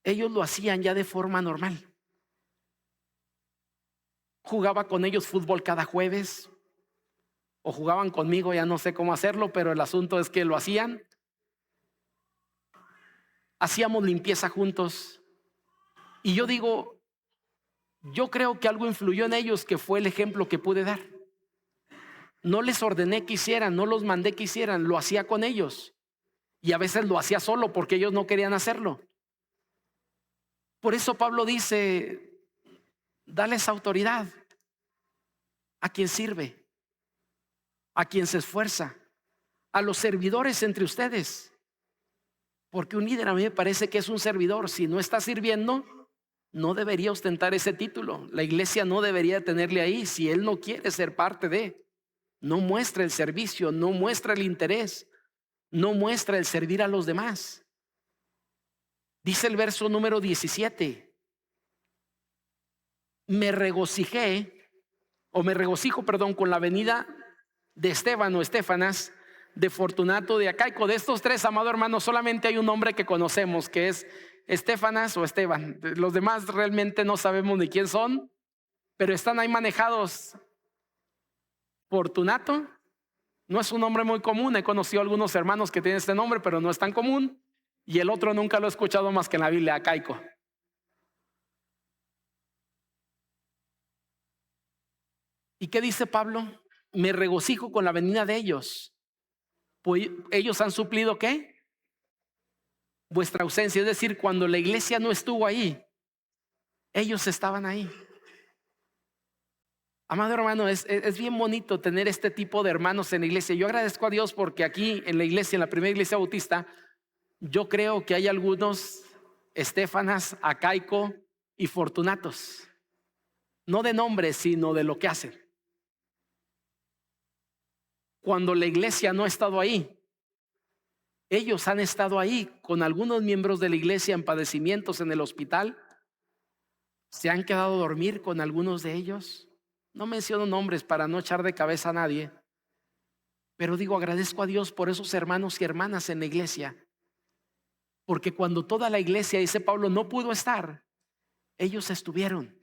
Ellos lo hacían ya de forma normal. Jugaba con ellos fútbol cada jueves, o jugaban conmigo, ya no sé cómo hacerlo, pero el asunto es que lo hacían. Hacíamos limpieza juntos. Y yo digo, yo creo que algo influyó en ellos, que fue el ejemplo que pude dar. No les ordené que hicieran, no los mandé que hicieran, lo hacía con ellos. Y a veces lo hacía solo porque ellos no querían hacerlo. Por eso Pablo dice: dales autoridad a quien sirve, a quien se esfuerza, a los servidores entre ustedes. Porque un líder, a mí me parece que es un servidor. Si no está sirviendo, no debería ostentar ese título. La iglesia no debería tenerle ahí si él no quiere ser parte de. No muestra el servicio, no muestra el interés, no muestra el servir a los demás. Dice el verso número 17: me regocijo, con la venida de Esteban o Estefanas, de Fortunato, de Acaico. De estos 3, amado hermano, solamente hay un nombre que conocemos, que es Estefanas o Esteban. Los demás realmente no sabemos ni quién son, pero están ahí manejados. Fortunato no es un nombre muy común. He conocido algunos hermanos que tienen este nombre, pero no es tan común. Y el otro nunca lo he escuchado más que en la Biblia, Acaico. ¿Y qué dice Pablo? Me regocijo con la venida de ellos, pues ellos han suplido ¿qué? Vuestra ausencia. Es decir, cuando la iglesia no estuvo ahí, ellos estaban ahí. Amado hermano, es bien bonito tener este tipo de hermanos en la iglesia. Yo agradezco a Dios porque aquí en la iglesia, en la primera iglesia bautista, yo creo que hay algunos Estefanas, Acaico y Fortunatos. No de nombre, sino de lo que hacen. Cuando la iglesia no ha estado ahí, ellos han estado ahí con algunos miembros de la iglesia en padecimientos en el hospital. Se han quedado a dormir con algunos de ellos. No menciono nombres para no echar de cabeza a nadie, pero digo, agradezco a Dios por esos hermanos y hermanas en la iglesia, porque cuando toda la iglesia, dice Pablo, no pudo estar, ellos estuvieron.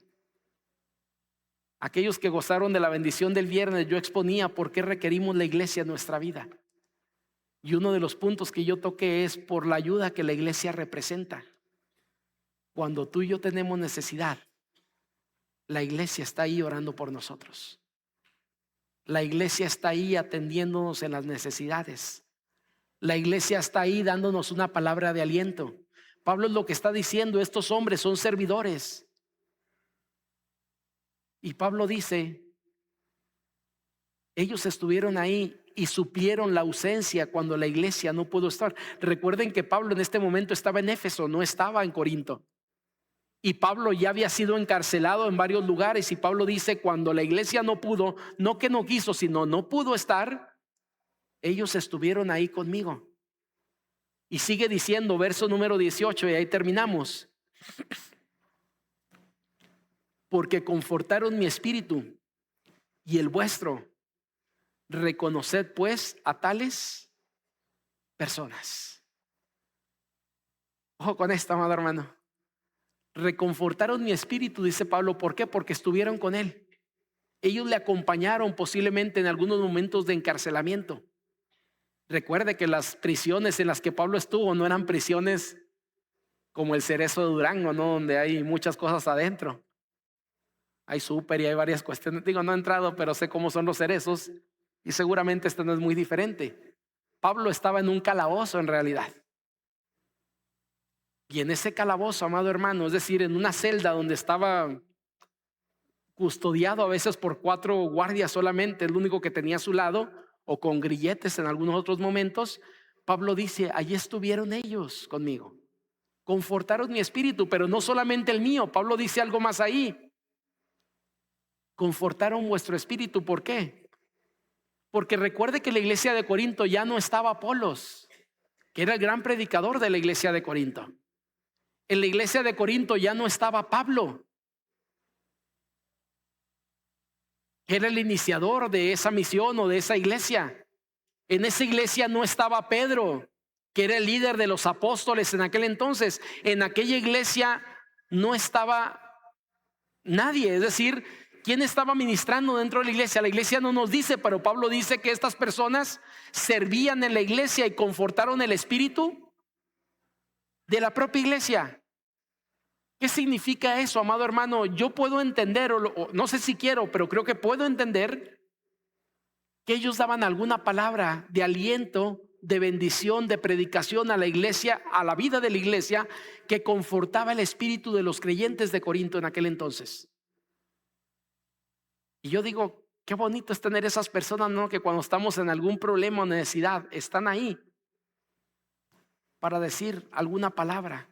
Aquellos que gozaron de la bendición del viernes, yo exponía por qué requerimos la iglesia en nuestra vida. Y uno de los puntos que yo toqué es por la ayuda que la iglesia representa. Cuando tú y yo tenemos necesidad, la iglesia está ahí orando por nosotros. La iglesia está ahí atendiéndonos en las necesidades. La iglesia está ahí dándonos una palabra de aliento. Pablo es lo que está diciendo, estos hombres son servidores. Y Pablo dice, ellos estuvieron ahí y suplieron la ausencia cuando la iglesia no pudo estar. Recuerden que Pablo en este momento estaba en Éfeso, no estaba en Corinto. Y Pablo ya había sido encarcelado en varios lugares. Y Pablo dice, cuando la iglesia no pudo, no que no quiso, sino no pudo estar, ellos estuvieron ahí conmigo. Y sigue diciendo, verso número 18, y ahí terminamos. Porque confortaron mi espíritu y el vuestro. Reconoced pues a tales personas. Ojo con esto, amado hermano. Reconfortaron mi espíritu, dice Pablo. ¿Por qué? Porque estuvieron con él. Ellos le acompañaron posiblemente en algunos momentos de encarcelamiento. Recuerde que las prisiones en las que Pablo estuvo no eran prisiones como el Cerezo de Durango, ¿no? Donde hay muchas cosas adentro. Hay súper y hay varias cuestiones. Digo, no he entrado, pero sé cómo son los cerezos. Y seguramente esto no es muy diferente. Pablo estaba en un calabozo en realidad. Y en ese calabozo, amado hermano, es decir, en una celda donde estaba custodiado a veces por 4 guardias solamente, el único que tenía a su lado, o con grilletes en algunos otros momentos, Pablo dice, allí estuvieron ellos conmigo. Confortaron mi espíritu, pero no solamente el mío. Pablo dice algo más ahí. Confortaron vuestro espíritu. ¿Por qué? Porque recuerde que la iglesia de Corinto ya no estaba Apolos, que era el gran predicador de la iglesia de Corinto. En la iglesia de Corinto ya no estaba Pablo, que era el iniciador de esa misión o de esa iglesia. En esa iglesia no estaba Pedro, que era el líder de los apóstoles en aquel entonces. En aquella iglesia no estaba nadie, es decir, ¿quién estaba ministrando dentro de la iglesia? La iglesia no nos dice, pero Pablo dice que estas personas servían en la iglesia y confortaron el espíritu de la propia iglesia. ¿Qué significa eso, amado hermano? Yo puedo entender, o no sé si quiero, pero creo que puedo entender que ellos daban alguna palabra de aliento, de bendición, de predicación a la iglesia, a la vida de la iglesia, que confortaba el espíritu de los creyentes de Corinto en aquel entonces. Y yo digo, qué bonito es tener esas personas, ¿no? Que cuando estamos en algún problema o necesidad, están ahí para decir alguna palabra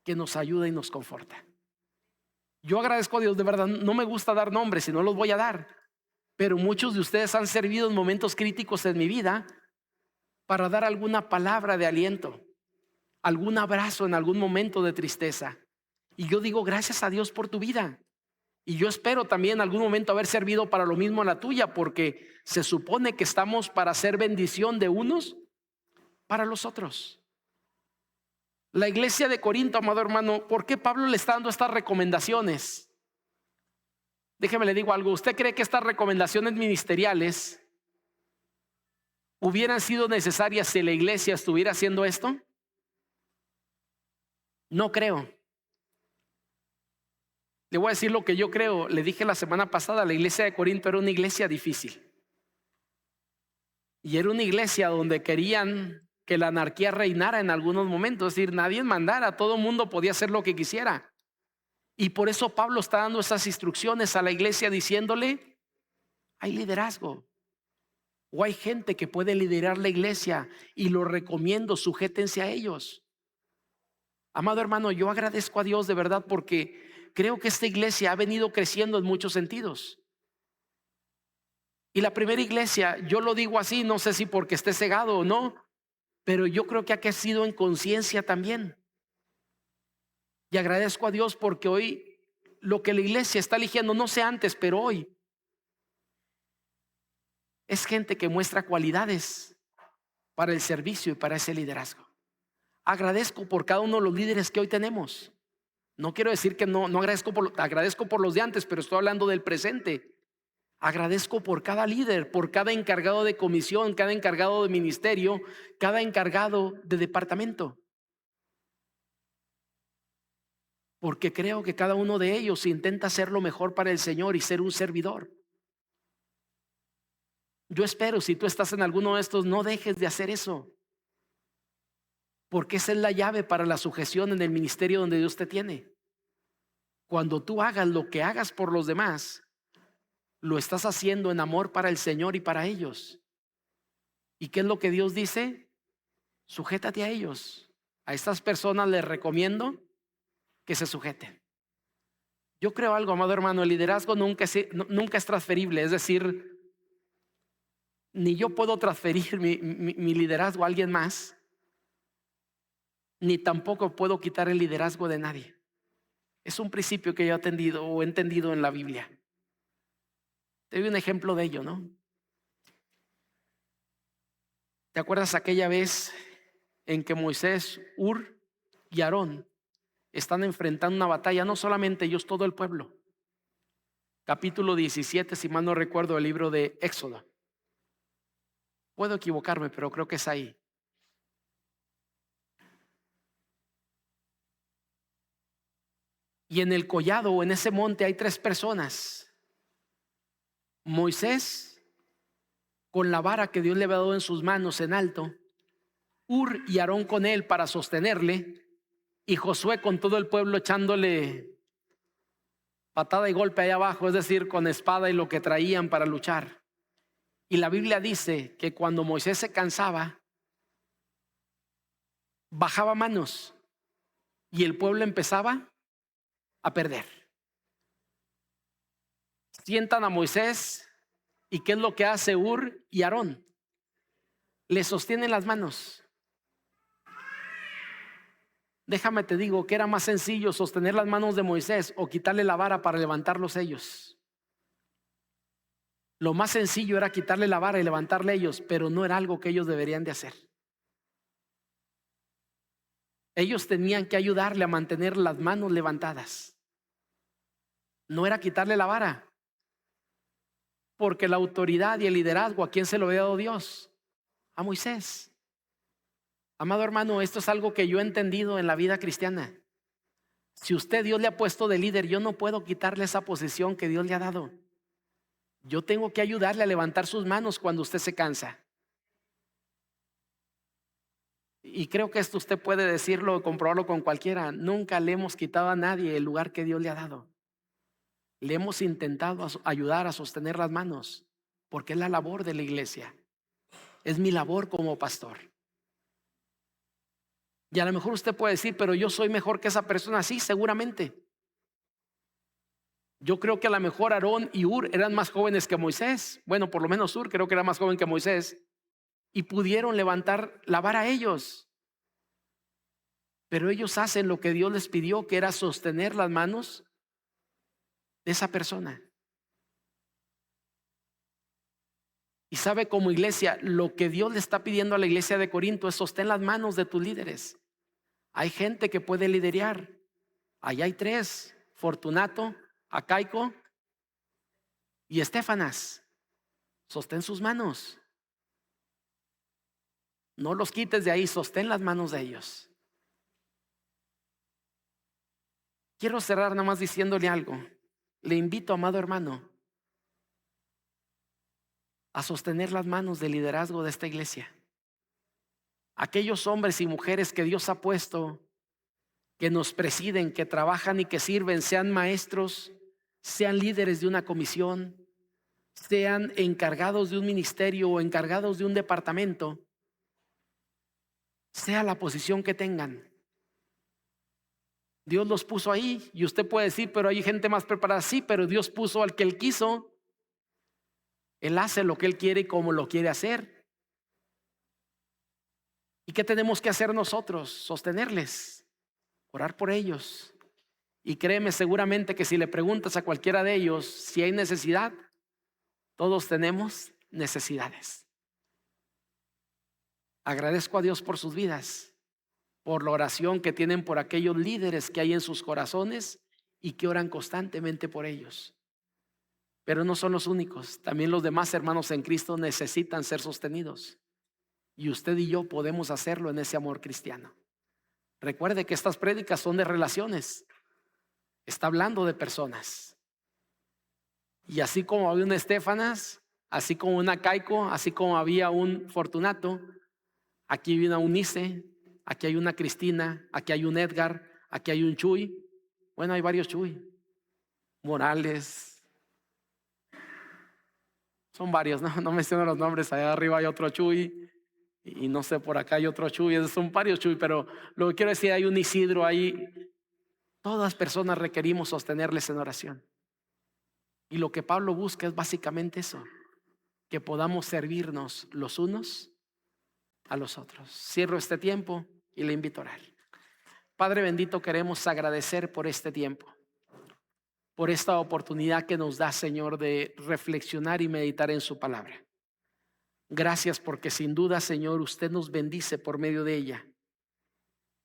que nos ayuda y nos conforta. Yo agradezco a Dios, de verdad, no me gusta dar nombres y no los voy a dar, pero muchos de ustedes han servido en momentos críticos en mi vida para dar alguna palabra de aliento, algún abrazo en algún momento de tristeza. Y yo digo, gracias a Dios por tu vida. Y yo espero también en algún momento haber servido para lo mismo en la tuya, porque se supone que estamos para hacer bendición de unos para los otros. La iglesia de Corinto, amado hermano, ¿por qué Pablo le está dando estas recomendaciones? Déjeme le digo algo. ¿Usted cree que estas recomendaciones ministeriales hubieran sido necesarias si la iglesia estuviera haciendo esto? No creo. Le voy a decir lo que yo creo. Le dije la semana pasada, la iglesia de Corinto era una iglesia difícil. Y era una iglesia donde querían que la anarquía reinara en algunos momentos. Es decir, nadie mandara, todo el mundo podía hacer lo que quisiera. Y por eso Pablo está dando esas instrucciones a la iglesia diciéndole, hay liderazgo. O hay gente que puede liderar la iglesia y lo recomiendo, sujétense a ellos. Amado hermano, yo agradezco a Dios de verdad porque creo que esta iglesia ha venido creciendo en muchos sentidos. Y la primera iglesia, yo lo digo así, no sé si porque esté cegado o no, pero yo creo que ha crecido en conciencia también. Y agradezco a Dios porque hoy lo que la iglesia está eligiendo, no sé antes, pero hoy, es gente que muestra cualidades para el servicio y para ese liderazgo. Agradezco por cada uno de los líderes que hoy tenemos. No quiero decir que no agradezco por los de antes, pero estoy hablando del presente. Agradezco por cada líder, por cada encargado de comisión, cada encargado de ministerio, cada encargado de departamento. Porque creo que cada uno de ellos intenta hacer lo mejor para el Señor y ser un servidor. Yo espero, si tú estás en alguno de estos, no dejes de hacer eso. Porque esa es la llave para la sujeción en el ministerio donde Dios te tiene. Cuando tú hagas lo que hagas por los demás, lo estás haciendo en amor para el Señor y para ellos. ¿Y qué es lo que Dios dice? Sujétate a ellos. A estas personas les recomiendo que se sujeten. Yo creo algo, amado hermano, el liderazgo nunca es transferible. Es decir, ni yo puedo transferir mi liderazgo a alguien más, ni tampoco puedo quitar el liderazgo de nadie. Es un principio que yo he entendido en la Biblia. Te doy un ejemplo de ello, ¿no? ¿Te acuerdas aquella vez en que Moisés, Hur y Aarón están enfrentando una batalla? No solamente ellos, todo el pueblo. Capítulo 17, si mal no recuerdo, el libro de Éxodo. Puedo equivocarme, pero creo que es ahí. Y en el collado o en ese monte hay 3 personas. Moisés, con la vara que Dios le había dado en sus manos en alto. Hur y Aarón con él para sostenerle. Y Josué con todo el pueblo echándole patada y golpe ahí abajo, es decir, con espada y lo que traían para luchar. Y la Biblia dice que cuando Moisés se cansaba, bajaba manos y el pueblo empezaba a perder. Sientan a Moisés y ¿qué es lo que hace Hur y Aarón? Le sostienen las manos. Déjame te digo que era más sencillo sostener las manos de Moisés o quitarle la vara para levantarlos ellos. Lo más sencillo era quitarle la vara y levantarle ellos, pero no era algo que ellos deberían de hacer. Ellos tenían que ayudarle a mantener las manos levantadas. No era quitarle la vara, porque la autoridad y el liderazgo, ¿a quién se lo había dado Dios? A Moisés. Amado hermano, esto es algo que yo he entendido en la vida cristiana. Si Dios le ha puesto de líder, yo no puedo quitarle esa posición que Dios le ha dado. Yo tengo que ayudarle a levantar sus manos cuando usted se cansa. Y creo que esto usted puede decirlo, comprobarlo con cualquiera. Nunca le hemos quitado a nadie el lugar que Dios le ha dado. Le hemos intentado ayudar a sostener las manos, porque es la labor de la iglesia. Es mi labor como pastor. Y a lo mejor usted puede decir, pero yo soy mejor que esa persona. Sí, seguramente. Yo creo que a lo mejor Aarón y Hur eran más jóvenes que Moisés. Bueno, por lo menos Hur creo que era más joven que Moisés. Y pudieron levantar la vara a ellos. Pero ellos hacen lo que Dios les pidió, que era sostener las manos de esa persona. Y sabe, como iglesia, lo que Dios le está pidiendo a la iglesia de Corinto es sostén las manos de tus líderes. Hay gente que puede liderar. Allá hay 3, Fortunato, Acaico y Estéfanas. Sostén sus manos. No los quites de ahí, sostén las manos de ellos. Quiero cerrar nada más diciéndole algo. Le invito, amado hermano, a sostener las manos del liderazgo de esta iglesia. Aquellos hombres y mujeres que Dios ha puesto, que nos presiden, que trabajan y que sirven, sean maestros, sean líderes de una comisión, sean encargados de un ministerio o encargados de un departamento, sea la posición que tengan. Dios los puso ahí y usted puede decir, pero hay gente más preparada. Sí, pero Dios puso al que Él quiso. Él hace lo que Él quiere y como lo quiere hacer. ¿Y qué tenemos que hacer nosotros? Sostenerles, orar por ellos. Y créeme, seguramente que si le preguntas a cualquiera de ellos si hay necesidad, todos tenemos necesidades. Agradezco a Dios por sus vidas, por la oración que tienen por aquellos líderes que hay en sus corazones y que oran constantemente por ellos. Pero no son los únicos, también los demás hermanos en Cristo necesitan ser sostenidos. Y usted y yo podemos hacerlo en ese amor cristiano. Recuerde que estas prédicas son de relaciones. Está hablando de personas. Y así como había un Estéfanas, así como un Acaico, así como había un Fortunato, aquí viene una Unice, Aquí hay una Cristina, aquí hay un Edgar, aquí hay un Chuy. Bueno, hay varios Chuy. Morales. Son varios, no menciono los nombres. Allá arriba hay otro Chuy. Y no sé, por acá hay otro Chuy. Son varios Chuy, pero lo que quiero decir, hay un Isidro ahí. Todas personas requerimos sostenerles en oración. Y lo que Pablo busca es básicamente eso, que podamos servirnos los unos a los otros. Cierro este tiempo y le invito a orar. Padre bendito, queremos agradecer por este tiempo, por esta oportunidad que nos da, Señor, de reflexionar y meditar en su palabra. Gracias porque sin duda, Señor, usted nos bendice por medio de ella.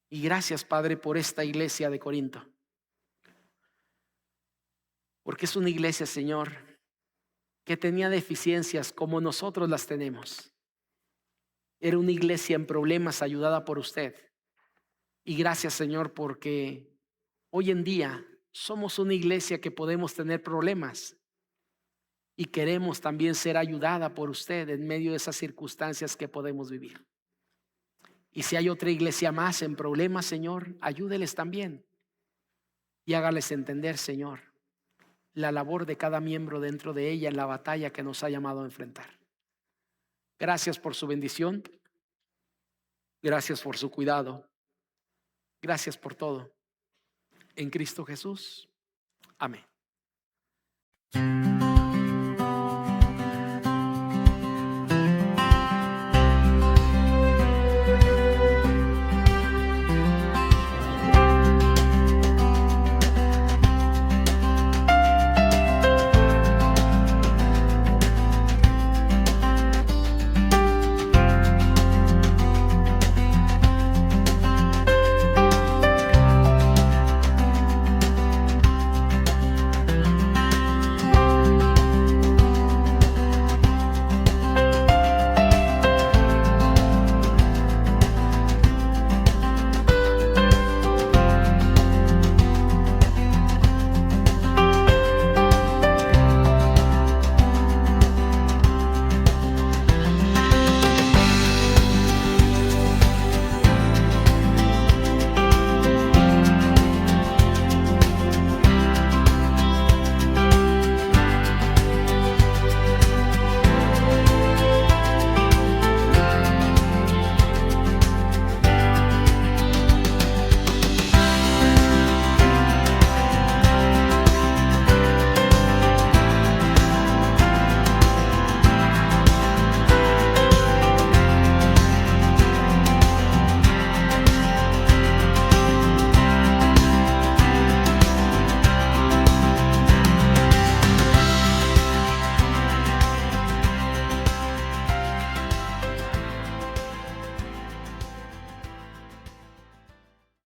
Y gracias, Padre, por esta iglesia de Corinto. Porque es una iglesia, Señor, que tenía deficiencias como nosotros las tenemos. Era una iglesia en problemas ayudada por usted. Y gracias, Señor, porque hoy en día somos una iglesia que podemos tener problemas y queremos también ser ayudada por usted en medio de esas circunstancias que podemos vivir. Y si hay otra iglesia más en problemas, Señor, ayúdeles también y hágales entender, Señor, la labor de cada miembro dentro de ella en la batalla que nos ha llamado a enfrentar. Gracias por su bendición. Gracias por su cuidado. Gracias por todo. En Cristo Jesús. Amén.